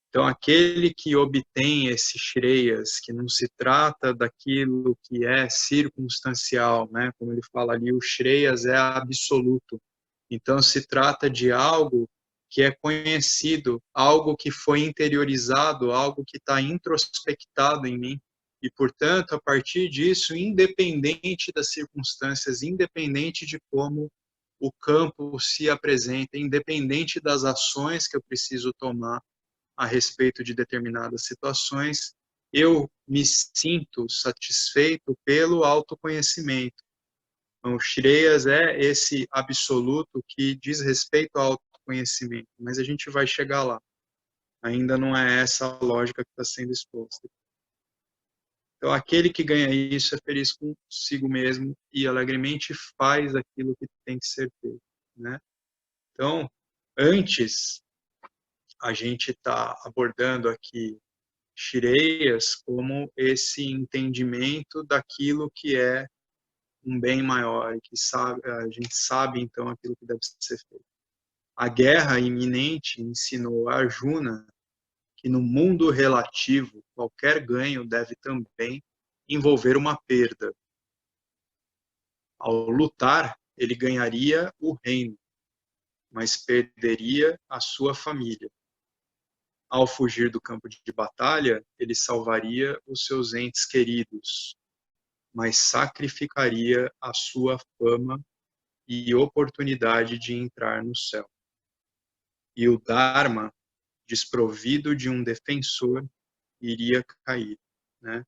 Então, aquele que obtém esse Shreyas, que não se trata daquilo que é circunstancial, né? Como ele fala ali, o Shreyas é absoluto. Então, se trata de algo que é conhecido, algo que foi interiorizado, algo que está introspectado em mim. E, portanto, a partir disso, independente das circunstâncias, independente de como o campo se apresenta, independente das ações que eu preciso tomar a respeito de determinadas situações, eu me sinto satisfeito pelo autoconhecimento. Então, o Shreyas é esse absoluto que diz respeito ao autoconhecimento, mas a gente vai chegar lá. Ainda não é essa a lógica que está sendo exposta. Então, aquele que ganha isso é feliz consigo mesmo e alegremente faz aquilo que tem que ser feito, né? Então, antes, a gente está abordando aqui Shreyas como esse entendimento daquilo que é um bem maior e que a gente sabe então aquilo que deve ser feito. A guerra iminente ensinou a Arjuna que no mundo relativo qualquer ganho deve também envolver uma perda. Ao lutar, ele ganharia o reino, mas perderia a sua família. Ao fugir do campo de batalha, ele salvaria os seus entes queridos, mas sacrificaria a sua fama e oportunidade de entrar no céu. E o Dharma, desprovido de um defensor, iria cair, né?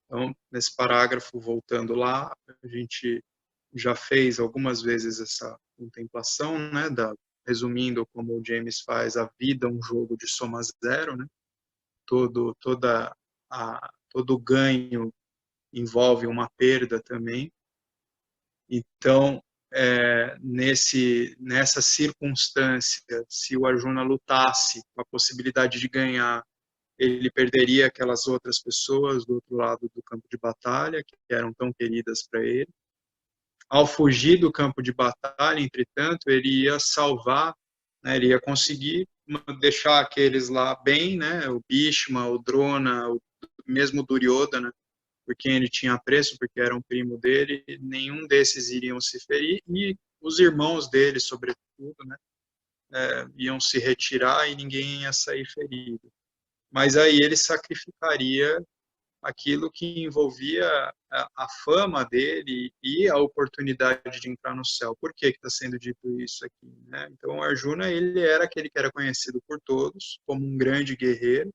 Então, nesse parágrafo, voltando lá, a gente já fez algumas vezes essa contemplação, né, resumindo como o James faz a vida um jogo de soma zero, né? Todo ganho envolve uma perda também. Então, nessa circunstância, se o Arjuna lutasse com a possibilidade de ganhar, ele perderia aquelas outras pessoas do outro lado do campo de batalha, que eram tão queridas para ele. Ao fugir do campo de batalha, entretanto, ele ia salvar, né, ele ia conseguir deixar aqueles lá bem, né, o Bhishma, o Drona, mesmo o Duryodhana, por quem ele tinha apreço, porque era um primo dele, nenhum desses iriam se ferir, e os irmãos dele, sobretudo, né, iam se retirar e ninguém ia sair ferido. Mas aí ele sacrificaria aquilo que envolvia a fama dele e a oportunidade de entrar no céu. Por que está sendo dito isso aqui? Né? Então, Arjuna, ele era aquele que era conhecido por todos como um grande guerreiro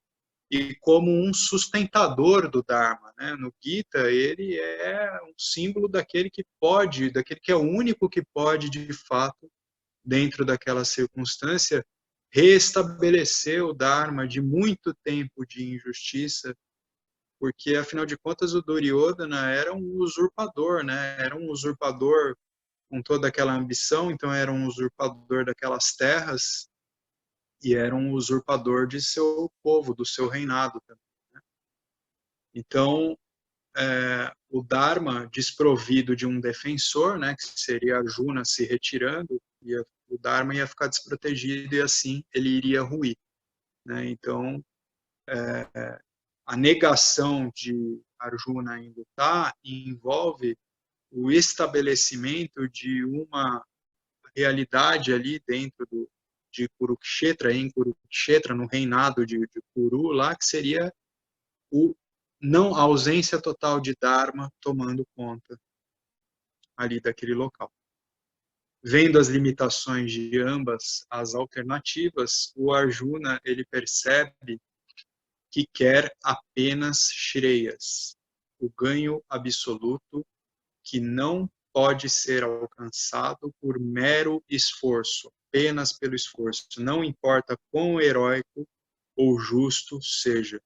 e como um sustentador do Dharma. Né? No Gita, ele é um símbolo daquele que pode, daquele que é o único que pode, de fato, dentro daquela circunstância, reestabelecer o Dharma de muito tempo de injustiça, porque, afinal de contas, o Duryodhana era um usurpador, né? Era um usurpador com toda aquela ambição, então era um usurpador daquelas terras e era um usurpador de seu povo, do seu reinado também. Né? Então, o Dharma, desprovido de um defensor, né, que seria Arjuna se retirando, o Dharma ia ficar desprotegido e assim ele iria ruir. Né? Então, a negação de Arjuna em lutar envolve o estabelecimento de uma realidade ali dentro de Kurukshetra, em Kurukshetra, no reinado de Kuru, lá que seria a ausência total de Dharma tomando conta ali daquele local. Vendo as limitações de ambas as alternativas, o Arjuna ele percebe que quer apenas Shreyas, o ganho absoluto que não pode ser alcançado por mero esforço, apenas pelo esforço, não importa quão heróico ou justo seja.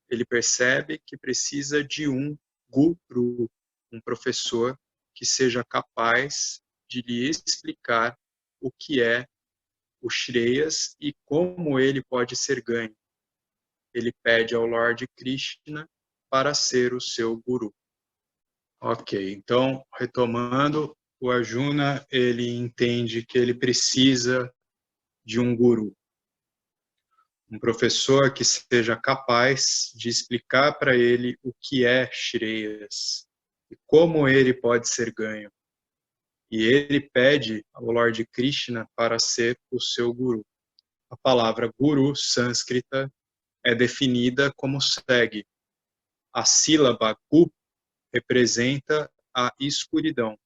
Ele percebe que precisa de um guru, um professor que seja capaz de lhe explicar o que é o Shreyas e como ele pode ser ganho. Ele pede ao Lord Krishna para ser o seu guru. Ok, então, retomando, o Arjuna, ele entende que ele precisa de um guru, um professor que seja capaz de explicar para ele o que é Shreyas e como ele pode ser ganho. E ele pede ao Lord Krishna para ser o seu guru. A palavra guru, sânscrita, é definida como segue. A sílaba gu representa a escuridão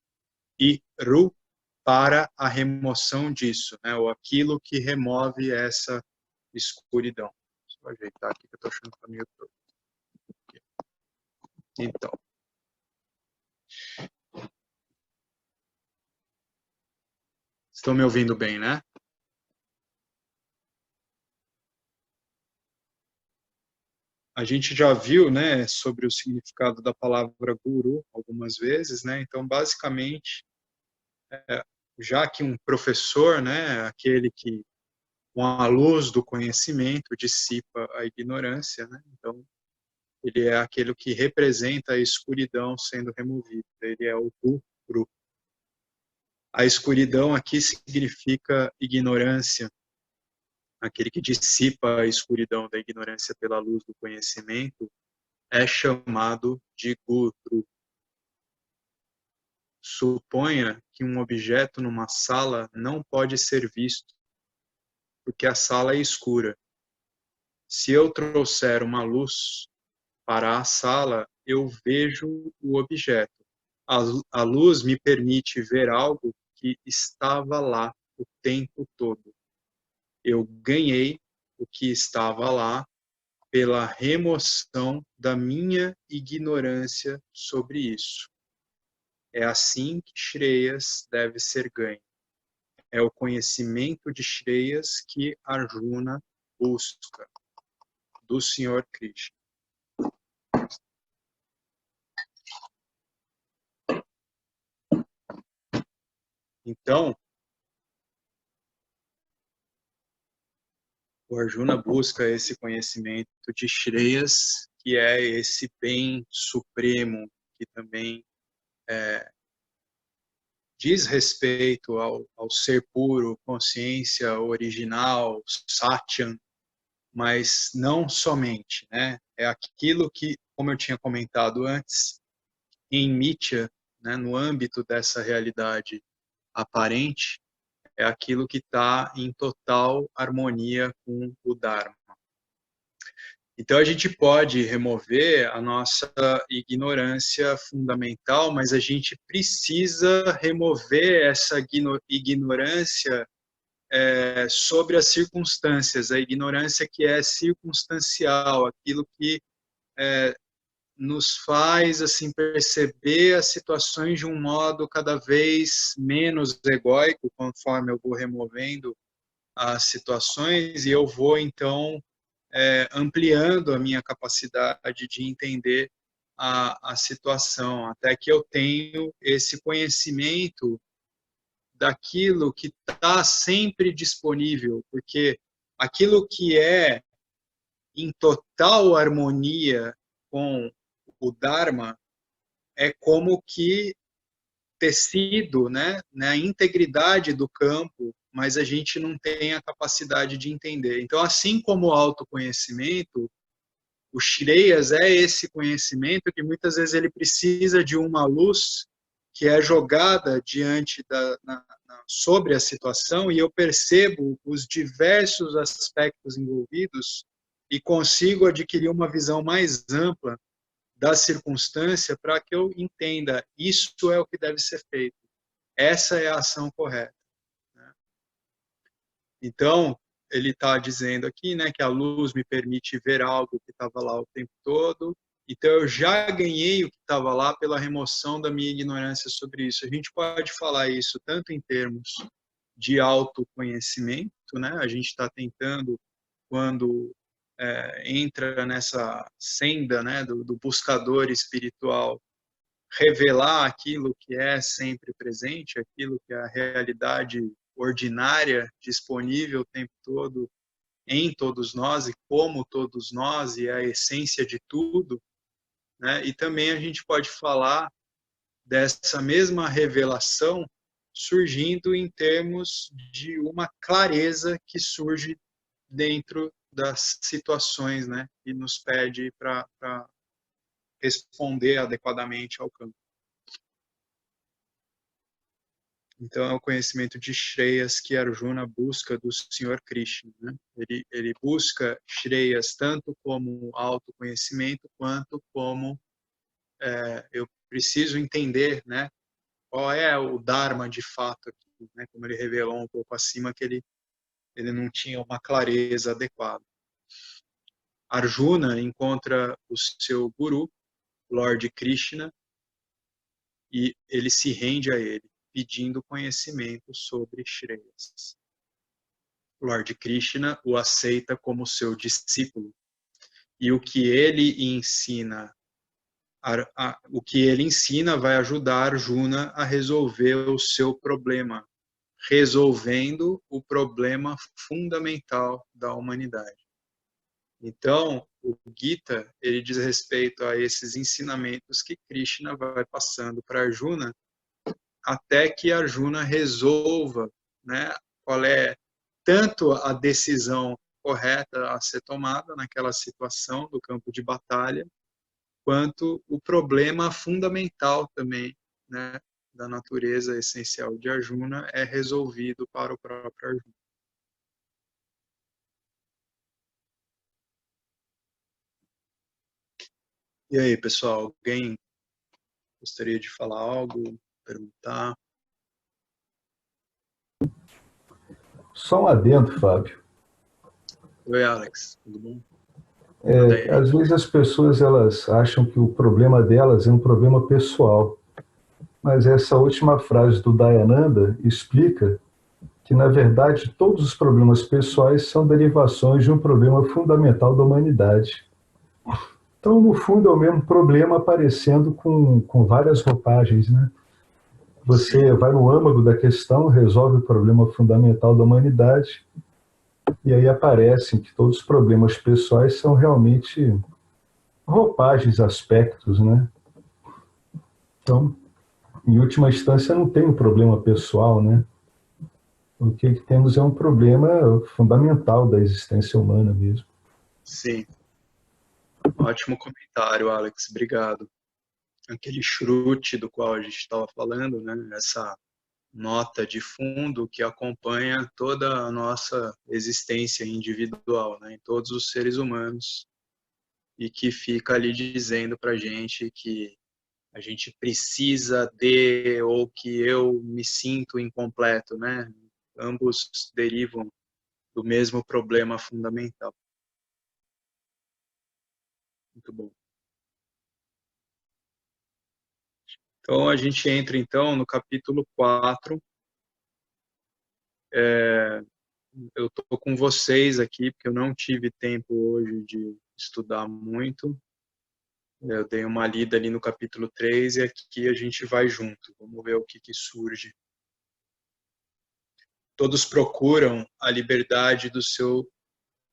e ru para a remoção disso, né, ou aquilo que remove essa escuridão. Deixa eu ajeitar aqui que eu estou achando que está meio torto. Então, estão me ouvindo bem, né? A gente já viu, né, sobre o significado da palavra guru algumas vezes, né? Então, basicamente, já que um professor, né, aquele que com a luz do conhecimento dissipa a ignorância, né? Então, ele é aquele que representa a escuridão sendo removida. Ele é o guru. A escuridão aqui significa ignorância. Aquele que dissipa a escuridão da ignorância pela luz do conhecimento é chamado de guru. Suponha que um objeto numa sala não pode ser visto, porque a sala é escura. Se eu trouxer uma luz para a sala, eu vejo o objeto. A luz me permite ver algo que estava lá o tempo todo. Eu ganhei o que estava lá pela remoção da minha ignorância sobre isso. É assim que Shreyas deve ser ganho. É o conhecimento de Shreyas que Arjuna busca do Senhor Krishna. Então, o Arjuna busca esse conhecimento de Shreyas, que é esse bem supremo, que também diz respeito ao ser puro, consciência original, Satyam, mas não somente, né? É aquilo que, como eu tinha comentado antes, em Mithya, né, no âmbito dessa realidade aparente, é aquilo que está em total harmonia com o Dharma. Então a gente pode remover a nossa ignorância fundamental, mas a gente precisa remover essa ignorância sobre as circunstâncias, a ignorância que é circunstancial, aquilo que nos faz assim perceber as situações de um modo cada vez menos egóico, conforme eu vou removendo as situações, e eu vou então ampliando a minha capacidade de entender a situação, até que eu tenho esse conhecimento daquilo que está sempre disponível, porque aquilo que é em total harmonia com o Dharma é como que tecido, né, na integridade do campo, mas a gente não tem a capacidade de entender. Então, assim como o autoconhecimento, o Shreyas é esse conhecimento que muitas vezes ele precisa de uma luz que é jogada diante sobre a situação, e eu percebo os diversos aspectos envolvidos e consigo adquirir uma visão mais ampla da circunstância para que eu entenda, isso é o que deve ser feito. Essa é a ação correta. Né? Então, ele está dizendo aqui, né, que a luz me permite ver algo que estava lá o tempo todo, então eu já ganhei o que estava lá pela remoção da minha ignorância sobre isso. A gente pode falar isso tanto em termos de autoconhecimento, né? A gente está tentando, quando entra nessa senda, né, do buscador espiritual, revelar aquilo que é sempre presente, aquilo que é a realidade ordinária, disponível o tempo todo em todos nós e como todos nós, e a essência de tudo, né? E também a gente pode falar dessa mesma revelação surgindo em termos de uma clareza que surge dentro das situações, né? E nos pede para responder adequadamente ao campo. Então, é o conhecimento de Shreyas que Arjuna busca do Senhor Krishna. Né? Ele busca Shreyas tanto como autoconhecimento, quanto como eu preciso entender, né, qual é o Dharma de fato aqui, né, como ele revelou um pouco acima, que ele não tinha uma clareza adequada. Arjuna encontra o seu guru, Lord Krishna, e ele se rende a ele, pedindo conhecimento sobre Shreyas. Lord Krishna o aceita como seu discípulo, e o que ele ensina vai ajudar Arjuna a resolver o seu problema, resolvendo o problema fundamental da humanidade. Então, o Gita, ele diz respeito a esses ensinamentos que Krishna vai passando para Arjuna, até que Arjuna resolva, né, qual é tanto a decisão correta a ser tomada naquela situação do campo de batalha, quanto o problema fundamental também, né, da natureza essencial de Arjuna é resolvido para o próprio Arjuna. E aí, pessoal, alguém gostaria de falar algo, perguntar? Só um adendo, Fábio. Oi, Alex, tudo bom? Às vezes as pessoas elas acham que o problema delas é um problema pessoal, mas essa última frase do Dayananda explica que, na verdade, todos os problemas pessoais são derivações de um problema fundamental da humanidade. Então, no fundo, é o mesmo problema aparecendo com várias roupagens, né? Você vai no âmago da questão, resolve o problema fundamental da humanidade, e aí aparecem que todos os problemas pessoais são realmente roupagens, aspectos, né? Então, em última instância, não tem um problema pessoal, né? O que temos é um problema fundamental da existência humana mesmo. Sim. Ótimo comentário, Alex. Obrigado. Aquele chute do qual a gente estava falando, né? Essa nota de fundo que acompanha toda a nossa existência individual, né? Em todos os seres humanos, e que fica ali dizendo para a gente que a gente precisa de, ou que eu me sinto incompleto, né? Ambos derivam do mesmo problema fundamental. Muito bom. Então, a gente entra, então, no capítulo 4. Eu estou com vocês aqui, porque eu não tive tempo hoje de estudar muito. Eu dei uma lida ali no capítulo 3 e aqui a gente vai junto. Vamos ver o que surge. Todos procuram a liberdade do seu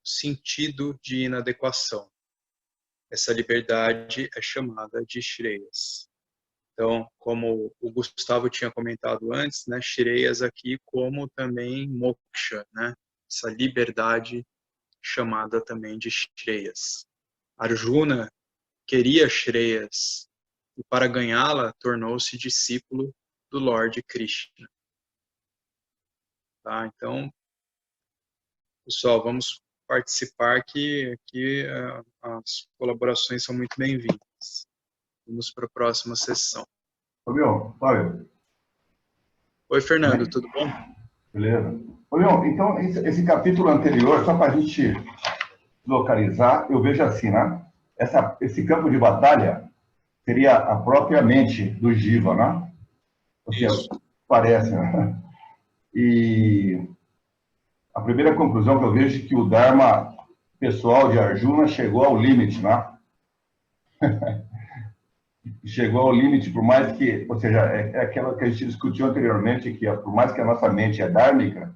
sentido de inadequação. Essa liberdade é chamada de Shreyas. Então, como o Gustavo tinha comentado antes, né, Shreyas aqui como também Moksha, né, essa liberdade chamada também de Shreyas. Arjuna queria Shreyas e para ganhá-la tornou-se discípulo do Lord Krishna. Tá? Então, pessoal, vamos participar que as colaborações são muito bem-vindas. Vamos para a próxima sessão. Ô, meu, Fábio. Oi, Fernando, tudo bom? Beleza. Ô, meu, então, esse capítulo anterior, só para a gente localizar, eu vejo assim, né? Esse campo de batalha seria a própria mente do Jiva, né? Ou seja, parece, né? E a primeira conclusão que eu vejo é que o Dharma pessoal de Arjuna chegou ao limite, né? Chegou ao limite, por mais que, ou seja, é aquela que a gente discutiu anteriormente, que por mais que a nossa mente é dármica,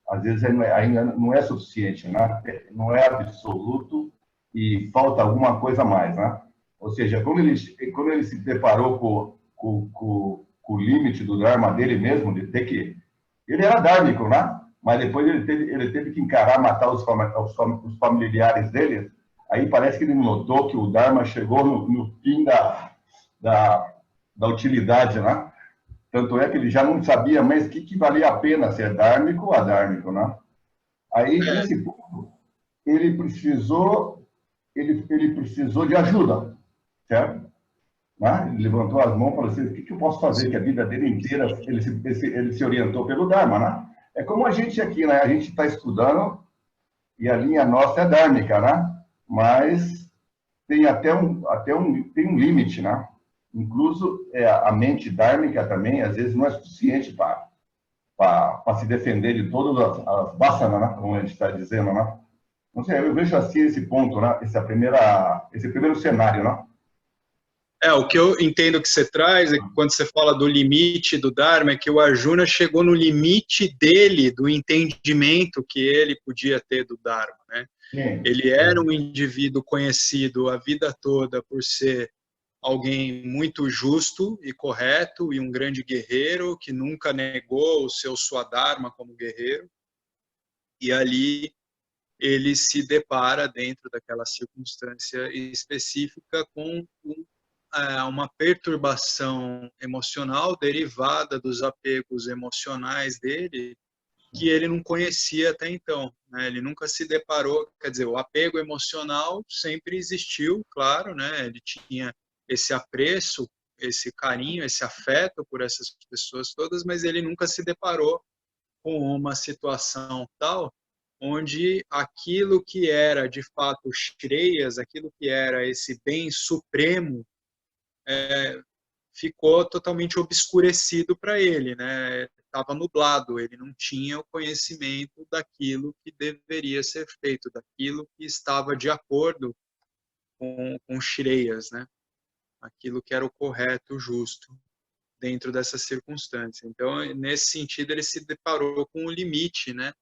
às vezes ainda não é suficiente, né? Não é absoluto e falta alguma coisa a mais, né? Ou seja, quando ele se deparou com o limite do Dharma dele mesmo, de ter que... Ele era dármico, né? Mas depois ele teve que encarar, matar os familiares dele. Aí parece que ele notou que o Dharma chegou no fim da utilidade, né? Tanto é que ele já não sabia mais o que valia a pena ser dármico ou adármico, né? Aí, nesse ponto, ele precisou de ajuda, certo? Né? Ele levantou as mãos e falou assim, o que eu posso fazer? Que a vida dele inteira ele se orientou pelo Dharma, né? É como a gente aqui, né? A gente está estudando e a linha nossa é dármica, né? Mas tem tem um limite, né? Incluso a mente dármica também, às vezes, não é suficiente para se defender de todas as vasanas, né? Como a gente está dizendo, né? Não sei, eu vejo assim esse ponto, né? Esse primeiro cenário, né? O que eu entendo que você traz é que quando você fala do limite do Dharma, é que o Arjuna chegou no limite dele, do entendimento que ele podia ter do Dharma, né? Sim. Ele era um indivíduo conhecido a vida toda por ser alguém muito justo e correto e um grande guerreiro que nunca negou o seu Swadharma como guerreiro. E ali ele se depara dentro daquela circunstância específica com uma perturbação emocional derivada dos apegos emocionais dele que ele não conhecia até então, né? Ele nunca se deparou, quer dizer, o apego emocional sempre existiu, claro, né? Ele tinha esse apreço, esse carinho, esse afeto por essas pessoas todas, mas ele nunca se deparou com uma situação tal onde aquilo que era de fato Shreyas, aquilo que era esse bem supremo, ficou totalmente obscurecido para ele, né? Estava nublado, ele não tinha o conhecimento daquilo que deveria ser feito, daquilo que estava de acordo com Shreyas, né? Aquilo que era o correto, o justo, dentro dessa circunstância. Então, nesse sentido, ele se deparou com um limite, né?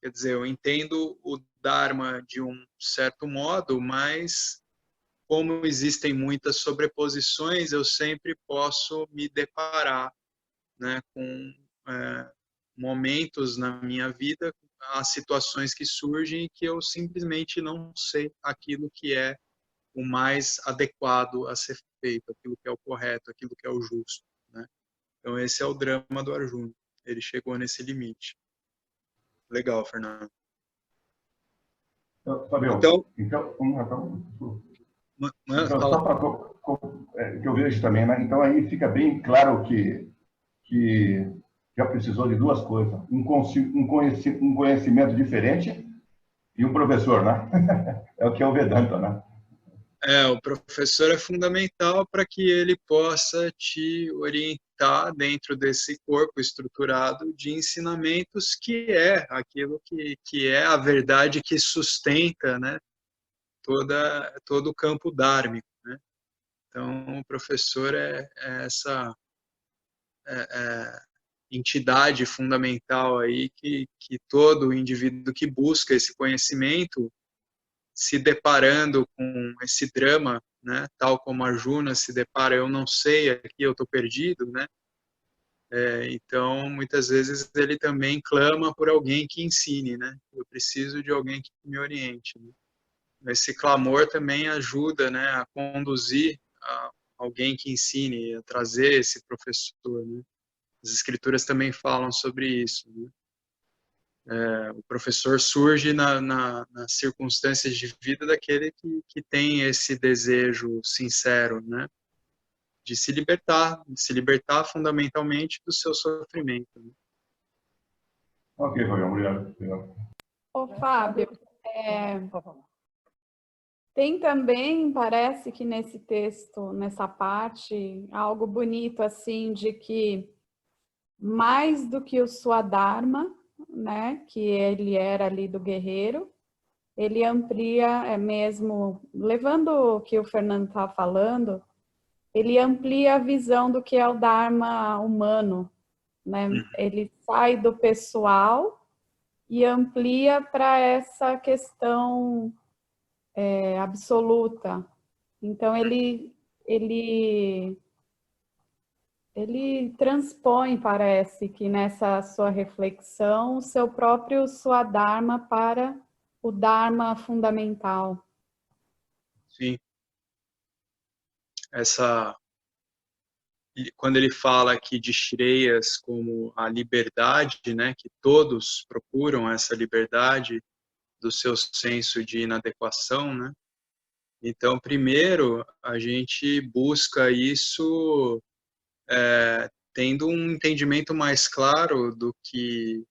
Quer dizer, eu entendo o Dharma de um certo modo, mas como existem muitas sobreposições, eu sempre posso me deparar, né, com momentos na minha vida, as situações que surgem que eu simplesmente não sei aquilo que é o mais adequado a ser feito, aquilo que é o correto, aquilo que é o justo, né? Então esse é o drama do Arjuna. Ele chegou nesse limite. Legal, Fernando. Fabio, Fala. só para que eu vejo também, né? Então aí fica bem claro que já precisou de duas coisas: um conhecimento diferente e um professor, né? É o que é o Vedanta, né? O professor é fundamental para que ele possa te orientar dentro desse corpo estruturado de ensinamentos que é aquilo que é a verdade que sustenta, né, todo o campo dármico, né? Então, o professor é essa entidade fundamental aí que todo indivíduo que busca esse conhecimento, se deparando com esse drama, né, tal como Arjuna se depara, eu não sei, aqui eu estou perdido, né? Então, muitas vezes ele também clama por alguém que ensine, né? Eu preciso de alguém que me oriente, né? Esse clamor também ajuda, né, a conduzir alguém que ensine, a trazer esse professor, né? As escrituras também falam sobre isso, né? O professor surge nas circunstâncias de vida daquele que tem esse desejo sincero, né, de se libertar fundamentalmente do seu sofrimento, né? Ok, Fabio, obrigado. Ô, Fábio, tem também, parece que nesse texto, nessa parte, algo bonito assim de que mais do que o Swadharma, né, que ele era ali do guerreiro, ele amplia mesmo, levando o que o Fernando está falando, ele amplia a visão do que é o Dharma humano, né? Ele sai do pessoal e amplia para essa questão absoluta. Então, ele transpõe, parece que nessa sua reflexão, o seu próprio Swadharma para o Dharma fundamental. Sim. Quando ele fala aqui de Shreyas como a liberdade, né, que todos procuram essa liberdade do seu senso de inadequação, né? Então, primeiro, a gente busca isso tendo um entendimento mais claro do que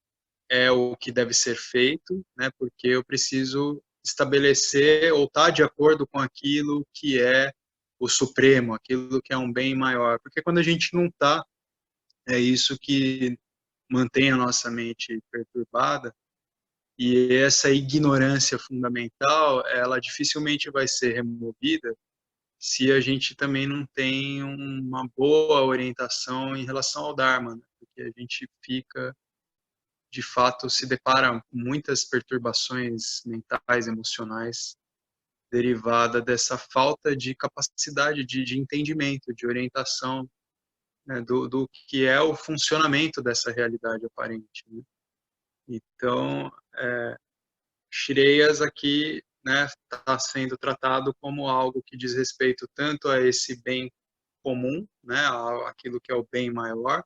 é o que deve ser feito, né? Porque eu preciso estabelecer ou estar de acordo com aquilo que é o supremo, aquilo que é um bem maior. Porque quando a gente não está, é isso que mantém a nossa mente perturbada. E essa ignorância fundamental, ela dificilmente vai ser removida se a gente também não tem uma boa orientação em relação ao Dharma, né? Porque a gente fica, de fato, se depara com muitas perturbações mentais, emocionais, derivada dessa falta de capacidade de entendimento, de orientação, né, do que é o funcionamento dessa realidade aparente, né? Então, Shreyas aqui, né, está sendo tratado como algo que diz respeito tanto a esse bem comum, né, aquilo que é o bem maior,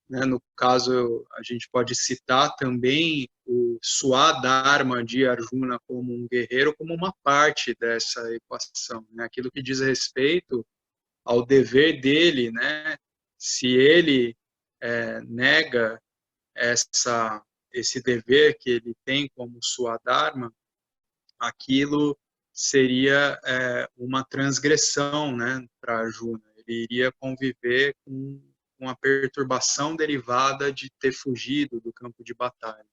né? No caso, a gente pode citar também o Swadharma de Arjuna como um guerreiro, como uma parte dessa equação, né? Aquilo que diz respeito ao dever dele, né? Se ele nega esse dever que ele tem como sua dharma, aquilo seria uma transgressão, né, para Arjuna. Ele iria conviver com a perturbação derivada de ter fugido do campo de batalha.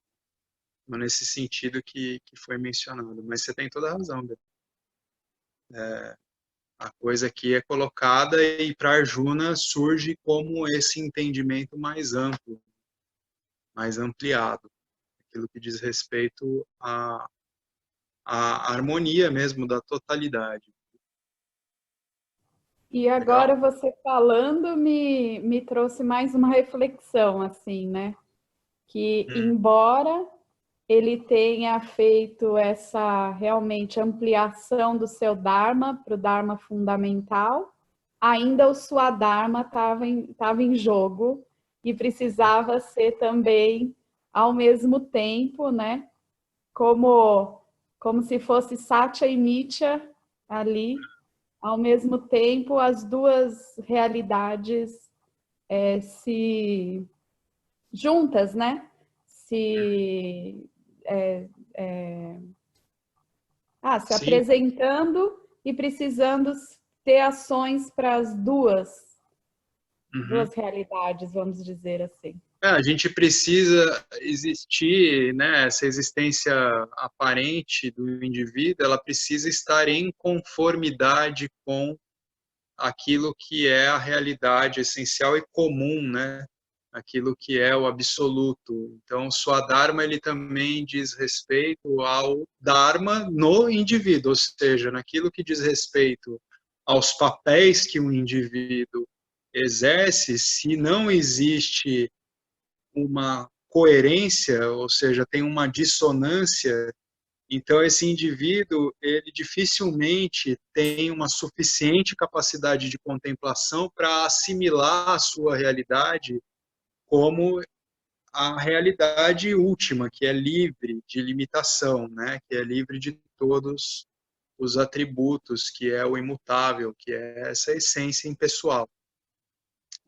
Então, nesse sentido que foi mencionado. Mas você tem toda a razão, Beto. A coisa aqui é colocada e para Arjuna surge como esse entendimento mais amplo, mais ampliado, aquilo que diz respeito à harmonia mesmo da totalidade. E agora você falando me trouxe mais uma reflexão, assim, né? Que embora ele tenha feito essa realmente ampliação do seu Dharma para o Dharma fundamental, ainda o Swadharma estava em jogo e precisava ser também, ao mesmo tempo, né? Como se fosse Satya e Mithya ali, ao mesmo tempo as duas realidades se juntas, né? Se apresentando e precisando ter ações para as duas realidades, vamos dizer assim. A gente precisa existir, né, essa existência aparente do indivíduo, ela precisa estar em conformidade com aquilo que é a realidade essencial e comum, né? Aquilo que é o absoluto. Então, o Swadharma, ele também diz respeito ao Dharma no indivíduo, ou seja, naquilo que diz respeito aos papéis que um indivíduo exerce, se não existe uma coerência, ou seja, tem uma dissonância, então esse indivíduo, ele dificilmente tem uma suficiente capacidade de contemplação para assimilar a sua realidade como a realidade última, que é livre de limitação, né? Que é livre de todos os atributos, que é o imutável, que é essa essência impessoal.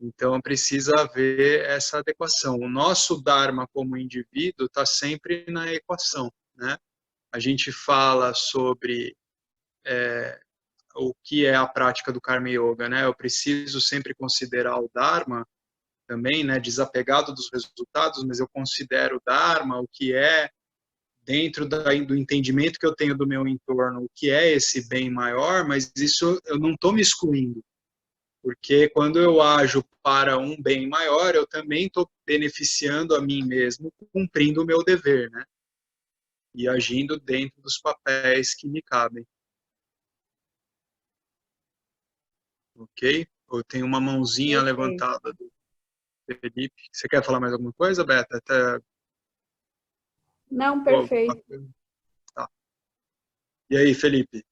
Então, precisa haver essa adequação. O nosso Dharma como indivíduo está sempre na equação, né? A gente fala sobre o que é a prática do Karma Yoga, né? Eu preciso sempre considerar o Dharma também, né? Desapegado dos resultados, mas eu considero o Dharma, o que é dentro do entendimento que eu tenho do meu entorno, o que é esse bem maior, mas isso eu não estou me excluindo. Porque quando eu ajo para um bem maior, eu também estou beneficiando a mim mesmo, cumprindo o meu dever, né? E agindo dentro dos papéis que me cabem. Ok? Eu tenho uma mãozinha levantada do Felipe. Você quer falar mais alguma coisa, Beta? Não, perfeito. Tá. E aí, Felipe?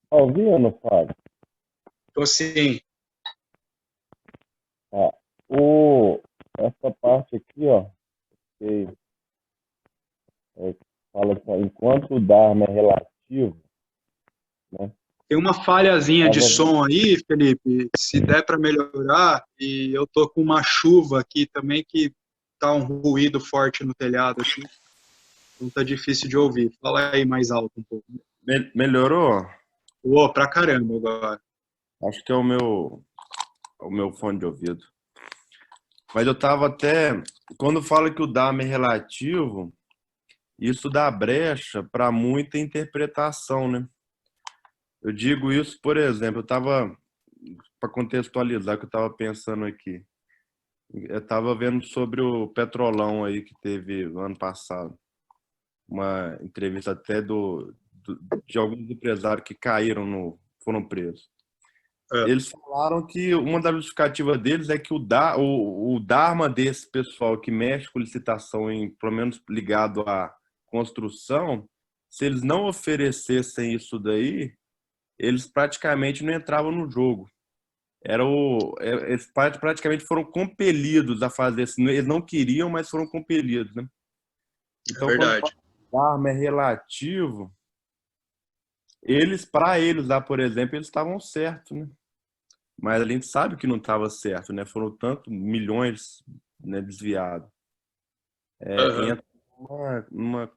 Tá ouvindo, Fábio? Tô sim. Essa parte aqui, ó, que fala que enquanto o Dharma é relativo, né? Tem uma falhazinha de som aí, Felipe, se der para melhorar, e eu tô com uma chuva aqui também que tá um ruído forte no telhado aqui, então tá difícil de ouvir. Fala aí mais alto um pouco. Melhorou? Pra caramba agora. Acho que é o meu fone de ouvido. Mas eu tava até... Quando fala que o Dharma é relativo, isso dá brecha para muita interpretação, né? Eu digo isso, por exemplo, eu estava, para contextualizar o que eu estava pensando aqui, eu estava vendo sobre o Petrolão aí que teve no ano passado, uma entrevista até de alguns empresários que foram presos. Eles falaram que uma das justificativas deles é que o Dharma desse pessoal que mexe com licitação, pelo menos ligado à construção, se eles não oferecessem isso daí, eles praticamente não entravam no jogo. Eles praticamente foram compelidos a fazer isso. Eles não queriam, mas foram compelidos, né? Então, verdade. Quando o Dharma é relativo, para eles lá, por exemplo, eles estavam certos, né? Mas a gente sabe que não estava certo, né? Foram tanto milhões, né, desviados. Aham. entra numa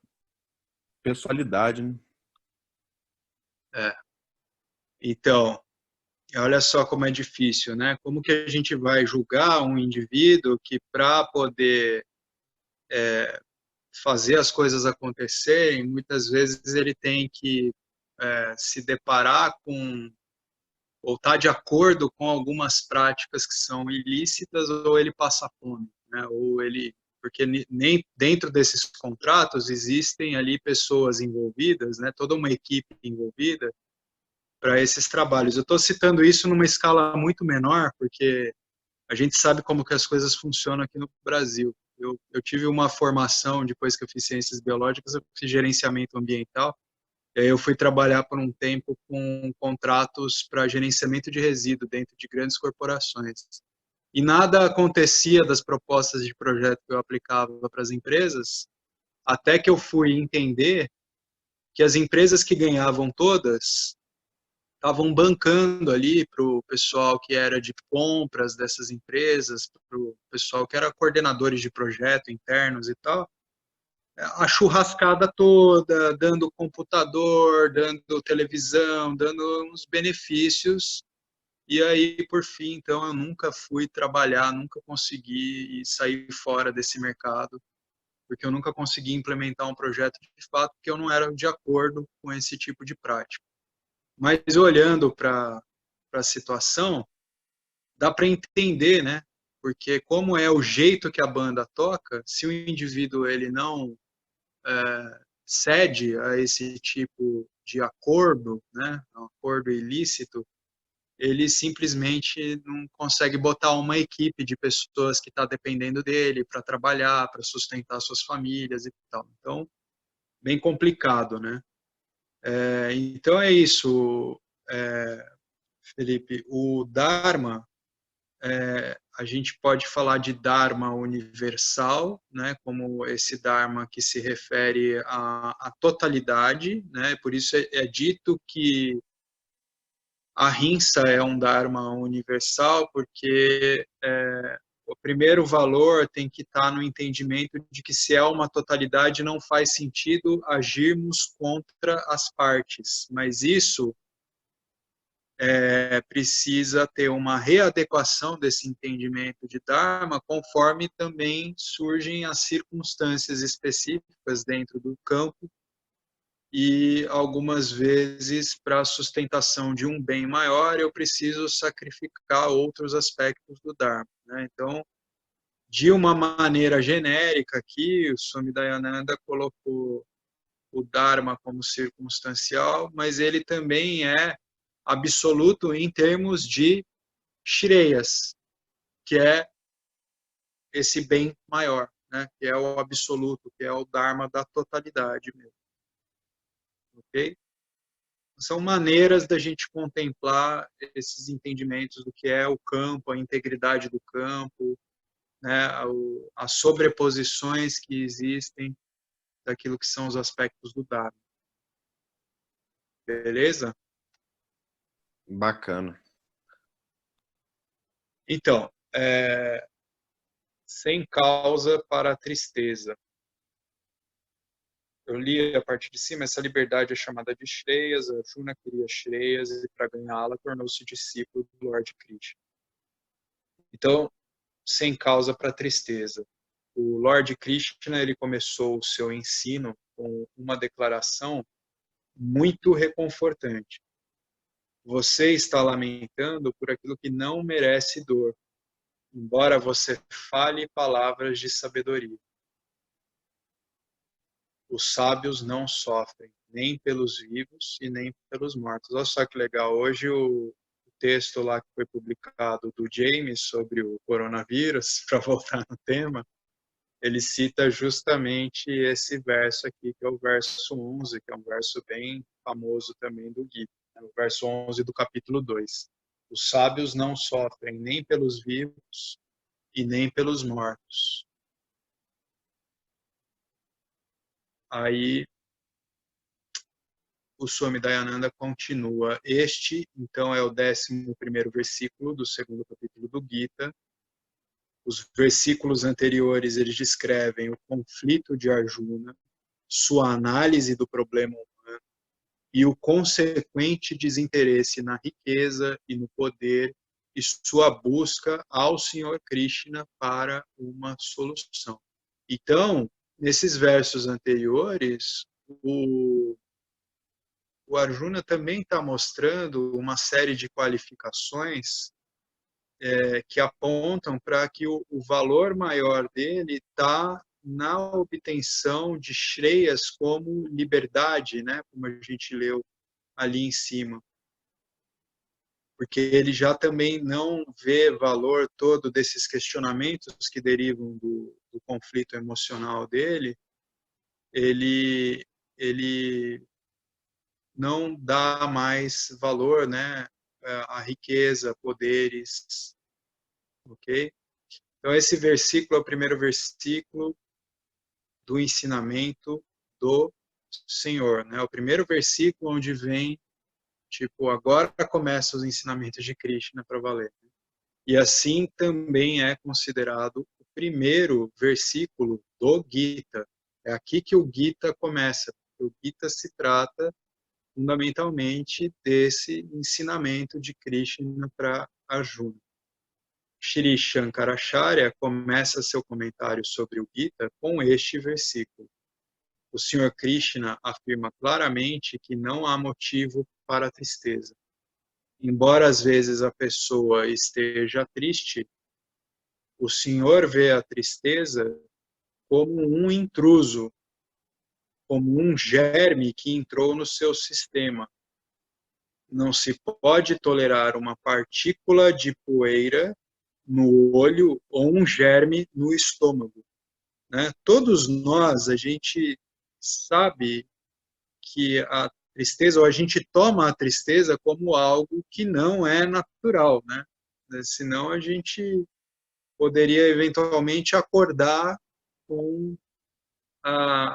pessoalidade, né? É. Então, olha só como é difícil, né? Como que a gente vai julgar um indivíduo que, para poder fazer as coisas acontecerem, muitas vezes ele tem que se deparar com ou estar de acordo com algumas práticas que são ilícitas, ou ele passa fome, né? Ou ele, porque nem dentro desses contratos existem ali pessoas envolvidas, né? Toda uma equipe envolvida para esses trabalhos. Eu estou citando isso numa escala muito menor, porque a gente sabe como que as coisas funcionam aqui no Brasil. Eu tive uma formação, depois que eu fiz ciências biológicas, eu fiz gerenciamento ambiental, e aí eu fui trabalhar por um tempo com contratos para gerenciamento de resíduo dentro de grandes corporações. E nada acontecia das propostas de projeto que eu aplicava para as empresas, até que eu fui entender que as empresas que ganhavam todas estavam bancando ali para o pessoal que era de compras dessas empresas, para o pessoal que era coordenadores de projeto internos e tal, a churrascada toda, dando computador, dando televisão, dando uns benefícios. E aí, por fim, então, eu nunca fui trabalhar, nunca consegui sair fora desse mercado, porque eu nunca consegui implementar um projeto de fato, porque eu não era de acordo com esse tipo de prática. Mas olhando para a situação, dá para entender, né? Porque como é o jeito que a banda toca, se o indivíduo ele não cede a esse tipo de acordo, né, um acordo ilícito, ele simplesmente não consegue botar uma equipe de pessoas que está dependendo dele para trabalhar, para sustentar suas famílias e tal. Então, bem complicado, né? Então é isso, Felipe. O Dharma, a gente pode falar de Dharma universal, né, como esse Dharma que se refere à totalidade, né, por isso é dito que a Ahimsa é um Dharma universal, porque o primeiro valor tem que estar no entendimento de que se é uma totalidade não faz sentido agirmos contra as partes, mas isso precisa ter uma readequação desse entendimento de Dharma conforme também surgem as circunstâncias específicas dentro do campo e algumas vezes para a sustentação de um bem maior eu preciso sacrificar outros aspectos do Dharma, né? Então, de uma maneira genérica aqui, o Swami Dayananda colocou o Dharma como circunstancial, mas ele também é absoluto em termos de Shreyas, que é esse bem maior, né? Que é o absoluto, que é o Dharma da totalidade mesmo. Ok? São maneiras da gente contemplar esses entendimentos do que é o campo, a integridade do campo, né? As sobreposições que existem daquilo que são os aspectos do Dharma. Beleza? Bacana. Então, sem causa para a tristeza. Eu li a parte de cima, essa liberdade é chamada de Shreyas, Arjuna queria Shreyas e para ganhá-la tornou-se discípulo do Lord Krishna. Então, sem causa para a tristeza. O Lord Krishna, ele começou o seu ensino com uma declaração muito reconfortante. Você está lamentando por aquilo que não merece dor, embora você fale palavras de sabedoria. Os sábios não sofrem, nem pelos vivos e nem pelos mortos. Olha só que legal. Hoje o texto lá que foi publicado do James sobre o coronavírus, para voltar no tema, ele cita justamente esse verso aqui, que é o verso 11, que é um verso bem famoso também do Gita, né? O verso 11 do capítulo 2. Os sábios não sofrem nem pelos vivos e nem pelos mortos. Aí o Swami Dayananda continua. Este, então, é o 11º versículo do 2º capítulo do Gita. Os versículos anteriores, eles descrevem o conflito de Arjuna, sua análise do problema humano e o consequente desinteresse na riqueza e no poder e sua busca ao Senhor Krishna para uma solução. Então, nesses versos anteriores, o Arjuna também está mostrando uma série de qualificações que apontam para que o valor maior dele está na obtenção de Shreyas como liberdade, né? Como a gente leu ali em cima. Porque ele já também não vê valor todo desses questionamentos que derivam do conflito emocional dele, ele não dá mais valor, né, à riqueza, poderes, ok? Então, esse versículo é o primeiro versículo do ensinamento do Senhor, né? O primeiro versículo onde vem, tipo, agora começam os ensinamentos de Krishna para valer. E assim também é considerado o primeiro versículo do Gita. É aqui que o Gita começa. O Gita se trata fundamentalmente desse ensinamento de Krishna para Arjuna. Shri Shankaracharya começa seu comentário sobre o Gita com este versículo. O Senhor Krishna afirma claramente que não há motivo para a tristeza. Embora às vezes a pessoa esteja triste, o Senhor vê a tristeza como um intruso, como um germe que entrou no seu sistema. Não se pode tolerar uma partícula de poeira no olho ou um germe no estômago, né? Todos nós, a gente sabe que a tristeza, ou a gente toma a tristeza como algo que não é natural, né? Senão a gente poderia eventualmente acordar com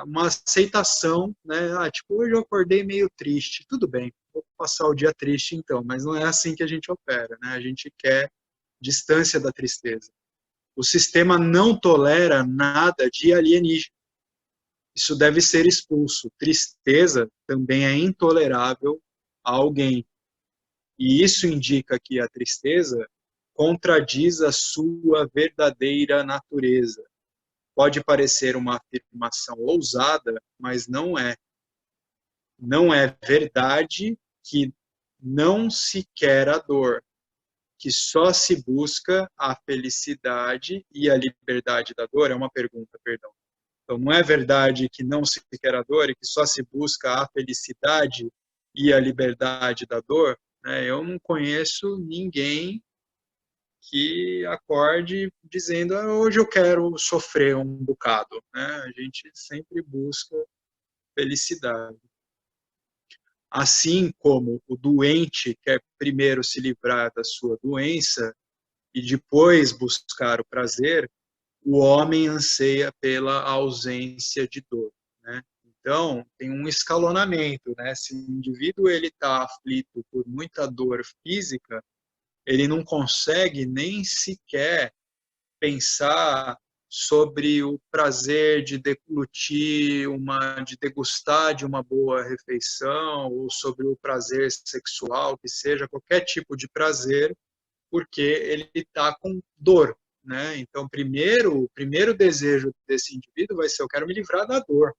uma aceitação, né? Tipo, hoje eu acordei meio triste, tudo bem, vou passar o dia triste então, mas não é assim que a gente opera, né? A gente quer distância da tristeza. O sistema não tolera nada de alienígena. Isso deve ser expulso. Tristeza também é intolerável a alguém. E isso indica que a tristeza contradiz a sua verdadeira natureza. Pode parecer uma afirmação ousada, mas não é. Não é verdade que não se quer a dor, que só se busca a felicidade e a liberdade da dor? É uma pergunta, perdão. Então, não é verdade que não se quer a dor e que só se busca a felicidade e a liberdade da dor? Eu não conheço ninguém que acorde dizendo hoje eu quero sofrer um bocado. A gente sempre busca felicidade. Assim como o doente quer primeiro se livrar da sua doença e depois buscar o prazer, o homem anseia pela ausência de dor, né? Então, tem um escalonamento, né? Se o indivíduo ele está aflito por muita dor física, ele não consegue nem sequer pensar sobre o prazer de deglutir de degustar de uma boa refeição, ou sobre o prazer sexual, que seja qualquer tipo de prazer, porque ele está com dor, né? Então, o primeiro desejo desse indivíduo vai ser: eu quero me livrar da dor,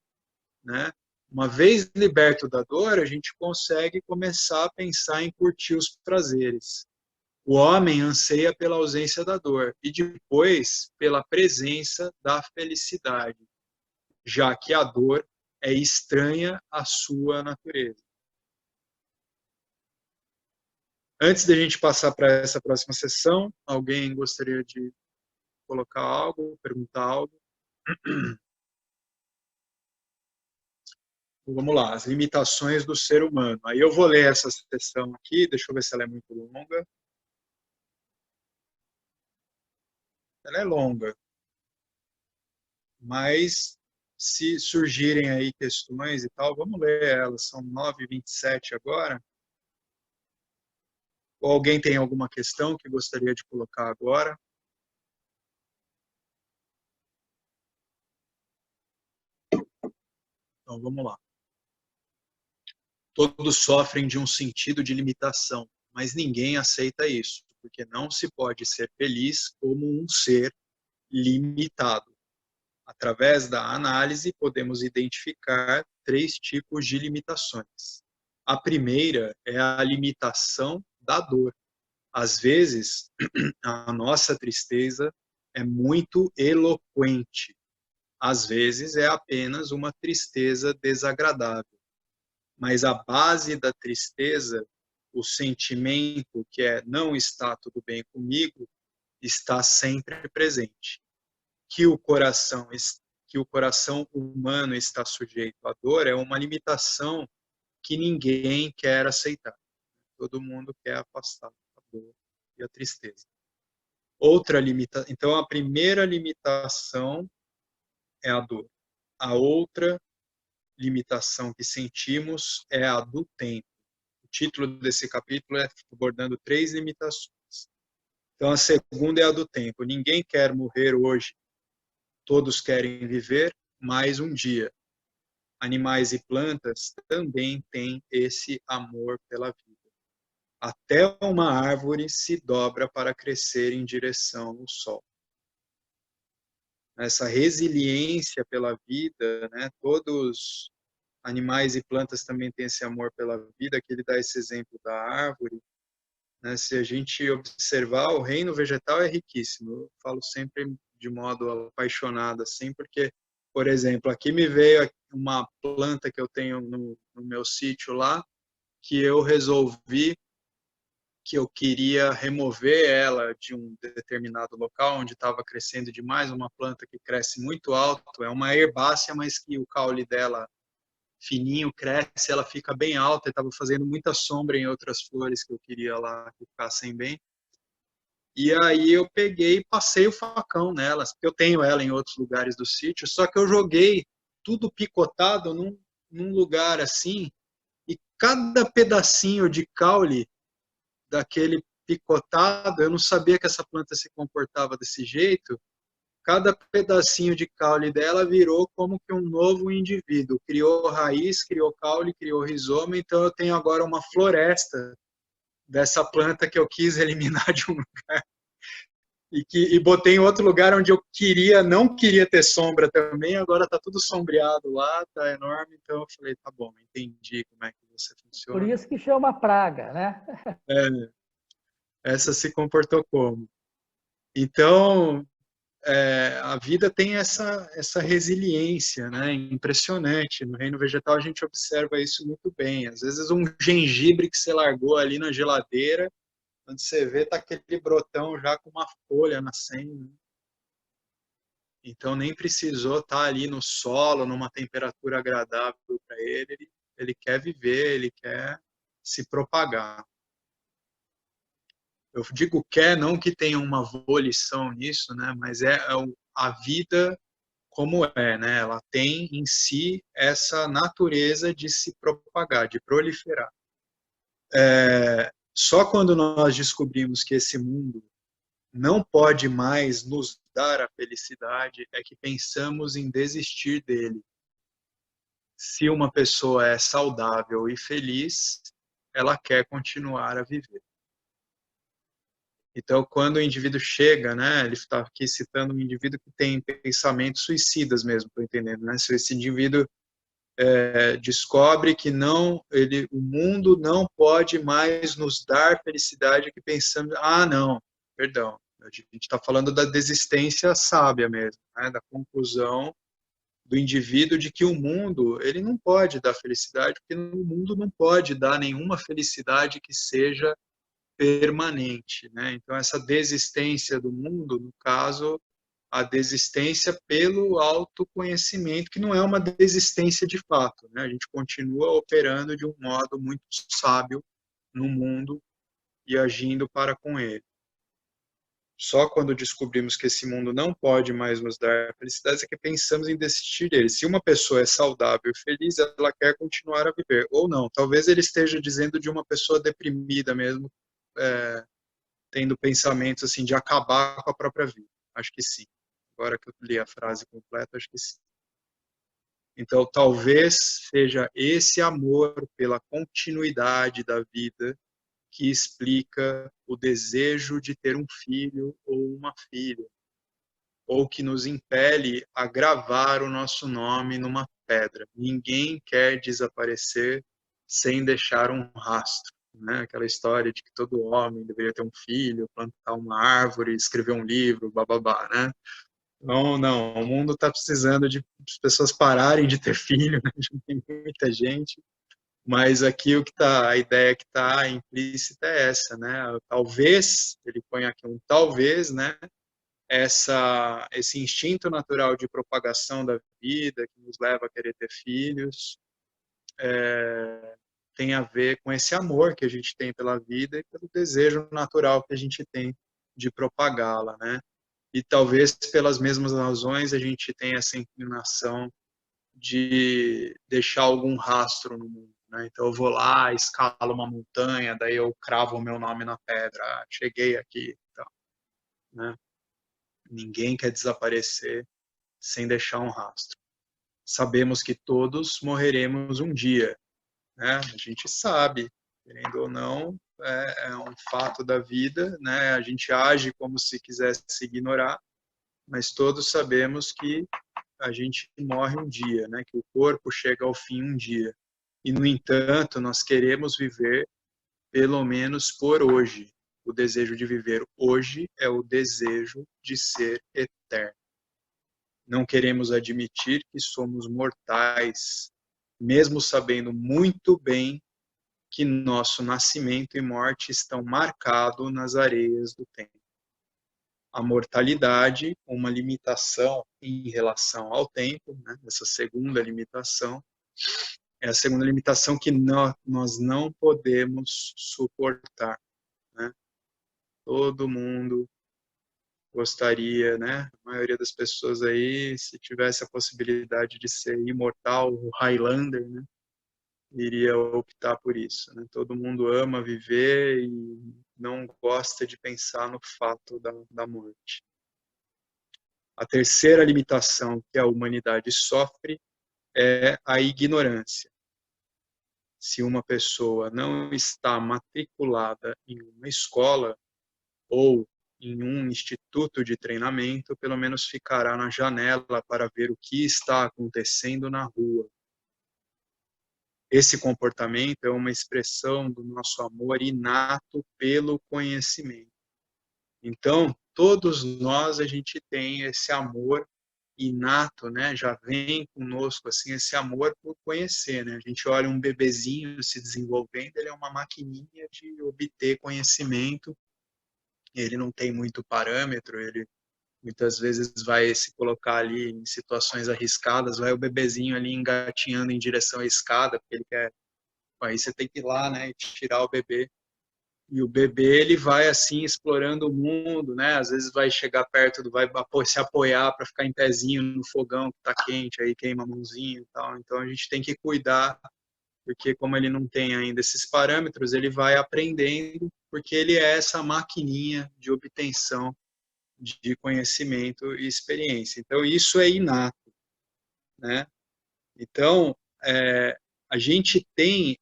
né? Uma vez liberto da dor, a gente consegue começar a pensar em curtir os prazeres. O homem anseia pela ausência da dor e depois pela presença da felicidade, já que a dor é estranha à sua natureza. Antes da gente passar para essa próxima sessão, alguém gostaria de colocar algo, perguntar algo? Vamos lá, as limitações do ser humano. Aí eu vou ler essa sessão aqui, deixa eu ver se ela é muito longa. Ela é longa, mas se surgirem aí questões e tal, vamos ler elas. São 9h27 agora. Ou alguém tem alguma questão que gostaria de colocar agora? Então, vamos lá. Todos sofrem de um sentido de limitação, mas ninguém aceita isso, porque não se pode ser feliz como um ser limitado. Através da análise, podemos identificar 3 tipos de limitações. A primeira é a limitação da dor. Às vezes, a nossa tristeza é muito eloquente. Às vezes, é apenas uma tristeza desagradável. Mas a base da tristeza, o sentimento que é não está tudo bem comigo, está sempre presente. Que o coração humano está sujeito à dor é uma limitação que ninguém quer aceitar. Todo mundo quer afastar a dor e a tristeza. Então, a primeira limitação é a dor. A outra limitação que sentimos é a do tempo. O título desse capítulo é abordando 3 limitações. Então, a segunda é a do tempo. Ninguém quer morrer hoje. Todos querem viver mais um dia. Animais e plantas também têm esse amor pela vida. Até uma árvore se dobra para crescer em direção ao sol. Essa resiliência pela vida, né? Todos animais e plantas também têm esse amor pela vida, que ele dá esse exemplo da árvore. Né? Se a gente observar, o reino vegetal é riquíssimo. Eu falo sempre de modo apaixonado, assim, porque, por exemplo, aqui me veio uma planta que eu tenho no meu sítio lá, que eu resolvi que eu queria remover ela de um determinado local onde estava crescendo demais, uma planta que cresce muito alto, é uma herbácea, mas que o caule dela fininho cresce, ela fica bem alta, e estava fazendo muita sombra em outras flores que eu queria lá que ficassem bem. E aí eu peguei e passei o facão nelas, porque eu tenho ela em outros lugares do sítio, só que eu joguei tudo picotado num lugar assim, e cada pedacinho de caule daquele picotado, eu não sabia que essa planta se comportava desse jeito, cada pedacinho de caule dela virou como que um novo indivíduo, criou raiz, criou caule, criou rizoma, então eu tenho agora uma floresta dessa planta que eu quis eliminar de um lugar e botei em outro lugar onde eu não queria ter sombra também, agora está tudo sombreado lá, está enorme, então eu falei, tá bom, entendi como é que você funciona. Por isso que chama praga, né? Essa se comportou como? Então, a vida tem essa resiliência, né? Impressionante. No reino vegetal a gente observa isso muito bem. Às vezes um gengibre que você largou ali na geladeira, quando você vê, tá aquele brotão já com uma folha nascendo. Então nem precisou estar ali no solo, numa temperatura agradável para ele. Ele quer viver, ele quer se propagar. Eu digo quer, não que tenha uma volição nisso, né? Mas a vida como é, né? Ela tem em si essa natureza de se propagar, de proliferar. Só quando nós descobrimos que esse mundo não pode mais nos dar a felicidade é que pensamos em desistir dele. Se uma pessoa é saudável e feliz, ela quer continuar a viver. Então, quando o indivíduo chega, né, ele está aqui citando um indivíduo que tem pensamentos suicidas mesmo, estou entendendo, né? Se esse indivíduo descobre que o mundo não pode mais nos dar felicidade, que pensamos, não, perdão, a gente está falando da desistência sábia mesmo, né, da conclusão do indivíduo de que o mundo ele não pode dar felicidade, porque o mundo não pode dar nenhuma felicidade que seja permanente, né? Então essa desistência do mundo, no caso, a desistência pelo autoconhecimento, que não é uma desistência de fato, né? A gente continua operando de um modo muito sábio no mundo e agindo para com ele. Só quando descobrimos que esse mundo não pode mais nos dar felicidade é que pensamos em desistir dele. Se uma pessoa é saudável e feliz, ela quer continuar a viver. Ou não, talvez ele esteja dizendo de uma pessoa deprimida mesmo, tendo pensamentos assim de acabar com a própria vida. Acho que sim. Agora que eu li a frase completa, acho que sim. Então, talvez seja esse amor pela continuidade da vida que explica o desejo de ter um filho ou uma filha, ou que nos impele a gravar o nosso nome numa pedra. Ninguém quer desaparecer sem deixar um rastro, né? Aquela história de que todo homem deveria ter um filho, plantar uma árvore, escrever um livro, bababá, né? Não, não, o mundo está precisando de pessoas pararem de ter filho, né? Já tem muita gente, mas aqui o que tá, a ideia que está implícita é essa, né? Talvez, ele põe aqui um talvez, né? Esse instinto natural de propagação da vida, que nos leva a querer ter filhos, tem a ver com esse amor que a gente tem pela vida e pelo desejo natural que a gente tem de propagá-la, né? E talvez pelas mesmas razões a gente tenha essa inclinação de deixar algum rastro no mundo, né? Então eu vou lá, escalo uma montanha, daí eu cravo o meu nome na pedra, cheguei aqui, então, né? Ninguém quer desaparecer sem deixar um rastro. Sabemos que todos morreremos um dia, né? A gente sabe, querendo ou não, é um fato da vida, né? A gente age como se quisesse ignorar, mas todos sabemos que a gente morre um dia, né? Que o corpo chega ao fim um dia. E, no entanto, nós queremos viver pelo menos por hoje. O desejo de viver hoje é o desejo de ser eterno. Não queremos admitir que somos mortais, mesmo sabendo muito bem que nosso nascimento e morte estão marcados nas areias do tempo. A mortalidade, uma limitação em relação ao tempo, né? Essa segunda limitação, é a segunda limitação que nós não podemos suportar, né? Todo mundo gostaria, né? A maioria das pessoas aí, se tivesse a possibilidade de ser imortal, o Highlander, né? Iria optar por isso, né? Todo mundo ama viver e não gosta de pensar no fato da morte. A terceira limitação que a humanidade sofre é a ignorância. Se uma pessoa não está matriculada em uma escola ou em um instituto de treinamento, pelo menos ficará na janela para ver o que está acontecendo na rua. Esse comportamento é uma expressão do nosso amor inato pelo conhecimento. Então, todos nós, a gente tem esse amor inato, né? Já vem conosco, assim, esse amor por conhecer, né? A gente olha um bebezinho se desenvolvendo, ele é uma maquininha de obter conhecimento, ele não tem muito parâmetro, ele muitas vezes vai se colocar ali em situações arriscadas, vai o bebezinho ali engatinhando em direção à escada, porque ele quer, aí você tem que ir lá, né, e tirar o bebê. E o bebê, ele vai assim explorando o mundo, né? Às vezes vai chegar perto, vai se apoiar para ficar em pezinho no fogão que está quente, aí queima a mãozinha e tal. Então a gente tem que cuidar, porque como ele não tem ainda esses parâmetros, ele vai aprendendo, porque ele é essa maquininha de obtenção de conhecimento e experiência. Então isso é inato, né? Então a gente tem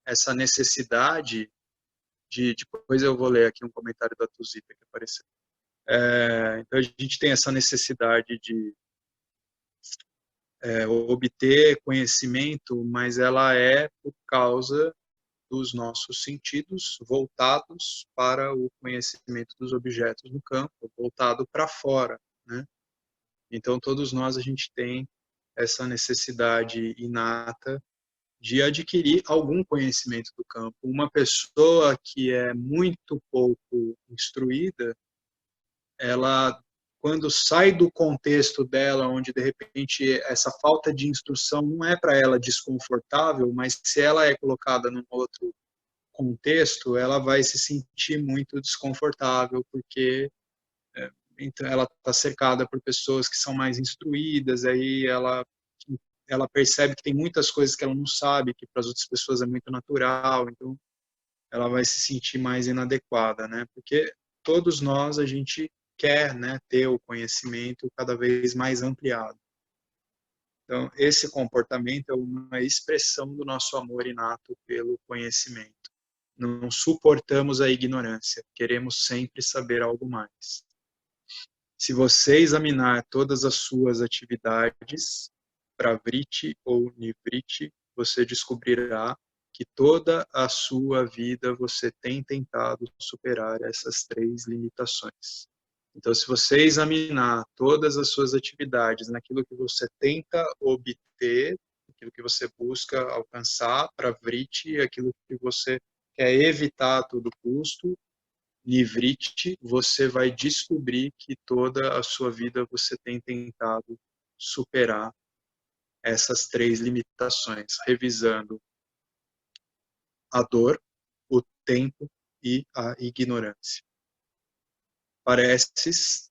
essa necessidade depois eu vou ler aqui um comentário da Tuzita que apareceu. Então a gente tem essa necessidade de obter conhecimento, mas ela é por causa dos nossos sentidos voltados para o conhecimento dos objetos no campo, voltado para fora, né? Então todos nós a gente tem essa necessidade inata de adquirir algum conhecimento do campo. Uma pessoa que é muito pouco instruída, ela, quando sai do contexto dela, onde de repente essa falta de instrução não é para ela desconfortável, mas se ela é colocada num outro contexto, ela vai se sentir muito desconfortável, porque então, ela está cercada por pessoas que são mais instruídas, aí ela percebe que tem muitas coisas que ela não sabe, que para as outras pessoas é muito natural, então ela vai se sentir mais inadequada, né? Porque todos nós, a gente quer, né, ter o conhecimento cada vez mais ampliado. Então, esse comportamento é uma expressão do nosso amor inato pelo conhecimento. Não suportamos a ignorância, queremos sempre saber algo mais. Se você examinar todas as suas atividades, pravriti ou nivriti, você descobrirá que toda a sua vida você tem tentado superar essas 3 limitações. Então, se você examinar todas as suas atividades naquilo que você tenta obter, aquilo que você busca alcançar, pravriti, aquilo que você quer evitar a todo custo, nivriti, você vai descobrir que toda a sua vida você tem tentado superar essas 3 limitações, revisando a dor, o tempo e a ignorância. Pareces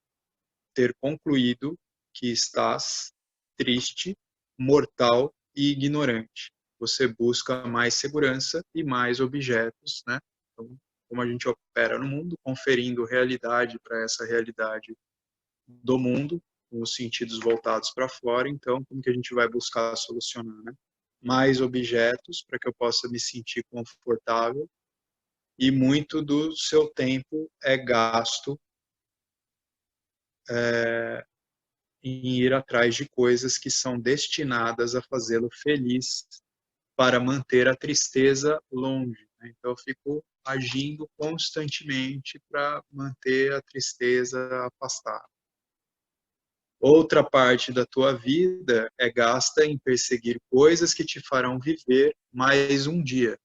ter concluído que estás triste, mortal e ignorante. Você busca mais segurança e mais objetos, né? Então, como a gente opera no mundo, conferindo realidade para essa realidade do mundo, com os sentidos voltados para fora, então, como que a gente vai buscar solucionar, né? Mais objetos para que eu possa me sentir confortável, e muito do seu tempo é gasto em ir atrás de coisas que são destinadas a fazê-lo feliz, para manter a tristeza longe, né? Então eu fico agindo constantemente para manter a tristeza afastada. Outra parte da tua vida é gasta em perseguir coisas que te farão viver mais um dia.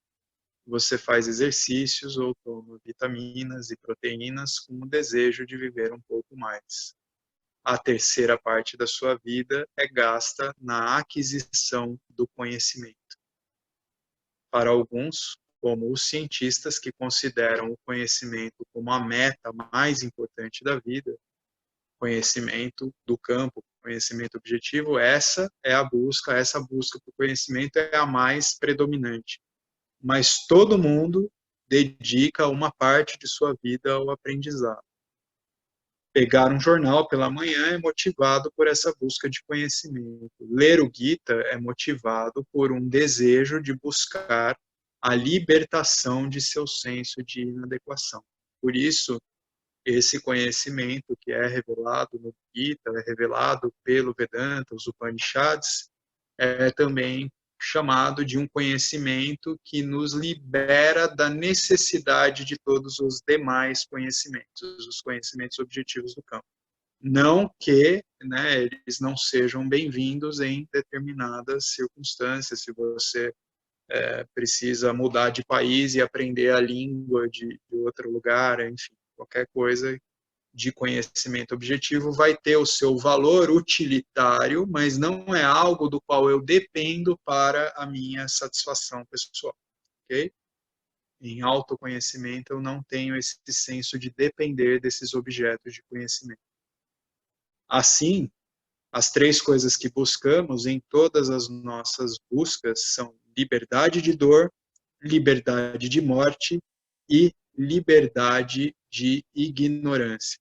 Você faz exercícios ou toma vitaminas e proteínas com o desejo de viver um pouco mais. A terceira parte da sua vida é gasta na aquisição do conhecimento. Para alguns, como os cientistas que consideram o conhecimento como a meta mais importante da vida, conhecimento do campo, conhecimento objetivo, essa busca por conhecimento é a mais predominante. Mas todo mundo dedica uma parte de sua vida ao aprendizado. Pegar um jornal pela manhã é motivado por essa busca de conhecimento. Ler o Gita é motivado por um desejo de buscar a libertação de seu senso de inadequação. Por isso, esse conhecimento que é revelado no Gita, é revelado pelo Vedanta, os Upanishads, é também chamado de um conhecimento que nos libera da necessidade de todos os demais conhecimentos, os conhecimentos objetivos do campo. Não que, né, eles não sejam bem-vindos em determinadas circunstâncias, se você precisa mudar de país e aprender a língua de outro lugar, enfim, qualquer coisa de conhecimento objetivo vai ter o seu valor utilitário, mas não é algo do qual eu dependo para a minha satisfação pessoal, ok? Em autoconhecimento eu não tenho esse senso de depender desses objetos de conhecimento. Assim, as 3 coisas que buscamos em todas as nossas buscas são liberdade de dor, liberdade de morte e liberdade de ignorância.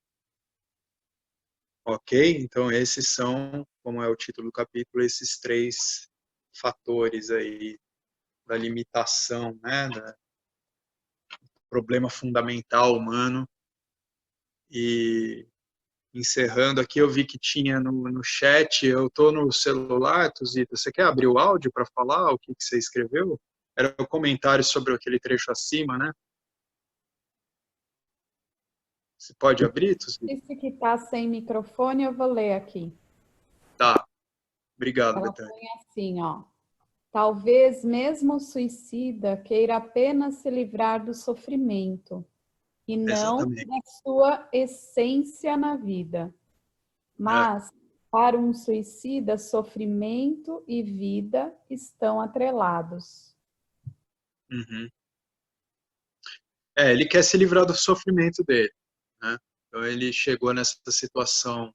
Ok? Então, esses são, como é o título do capítulo, esses 3 fatores aí da limitação, né, do problema fundamental humano. E encerrando aqui, eu vi que tinha no chat, eu estou no celular, Tuzita, você quer abrir o áudio para falar o que você escreveu? Era o comentário sobre aquele trecho acima, né? Você pode abrir, Tuzita? Disse que está sem microfone, eu vou ler aqui. Tá. Obrigado, Ela Betânia. põe assim, ó. Talvez mesmo o suicida queira apenas se livrar do sofrimento e não Exatamente. da sua essência na vida. Mas, para um suicida, sofrimento e vida estão atrelados. Uhum. Ele quer se livrar do sofrimento dele, né? Então ele chegou nessa situação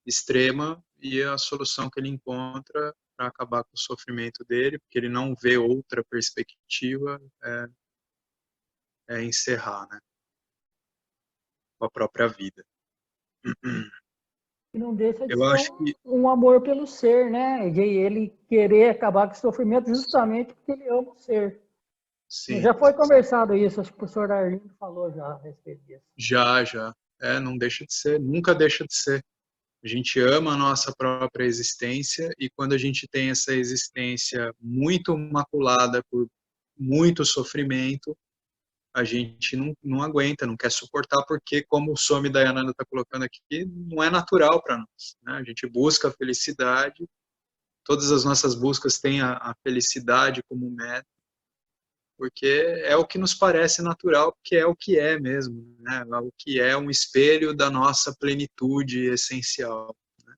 extrema e a solução que ele encontra para acabar com o sofrimento dele, porque ele não vê outra perspectiva, é encerrar, né? Com a própria vida. E não deixa de Eu ser acho que um amor pelo ser, né? De ele querer acabar com o sofrimento justamente porque ele ama o ser. sim, Já foi conversado isso, acho que o professor Arlindo falou já a respeito disso. já. Não deixa de ser, nunca deixa de ser. A gente ama a nossa própria existência e quando a gente tem essa existência muito maculada por muito sofrimento, a gente não aguenta, não quer suportar, porque, como o Swami Dayananda está colocando aqui, não é natural para nós. Né? A gente busca a felicidade, todas as nossas buscas têm a felicidade como meta, porque é o que nos parece natural, porque é o que é mesmo, né? É o que é um espelho da nossa plenitude essencial, né?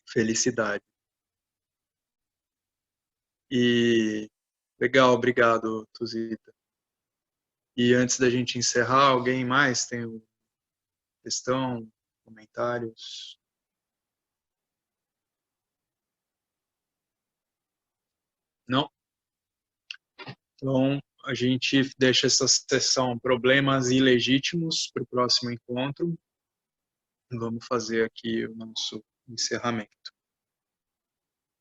Felicidade. E legal, obrigado, Tuzita. E antes da gente encerrar, alguém mais tem uma questão, comentários? Não? Então, a gente deixa essa sessão problemas ilegítimos para o próximo encontro. Vamos fazer aqui o nosso encerramento.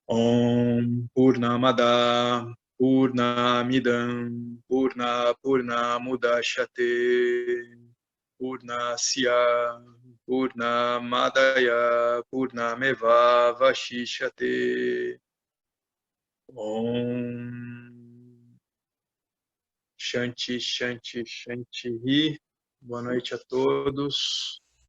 Om Purnamada Purnamidam Purnamudachyate Purnasya Purnamadaya Purnameva Vashishyate. Om Shanti, Shanti, Shanti. Boa noite a todos.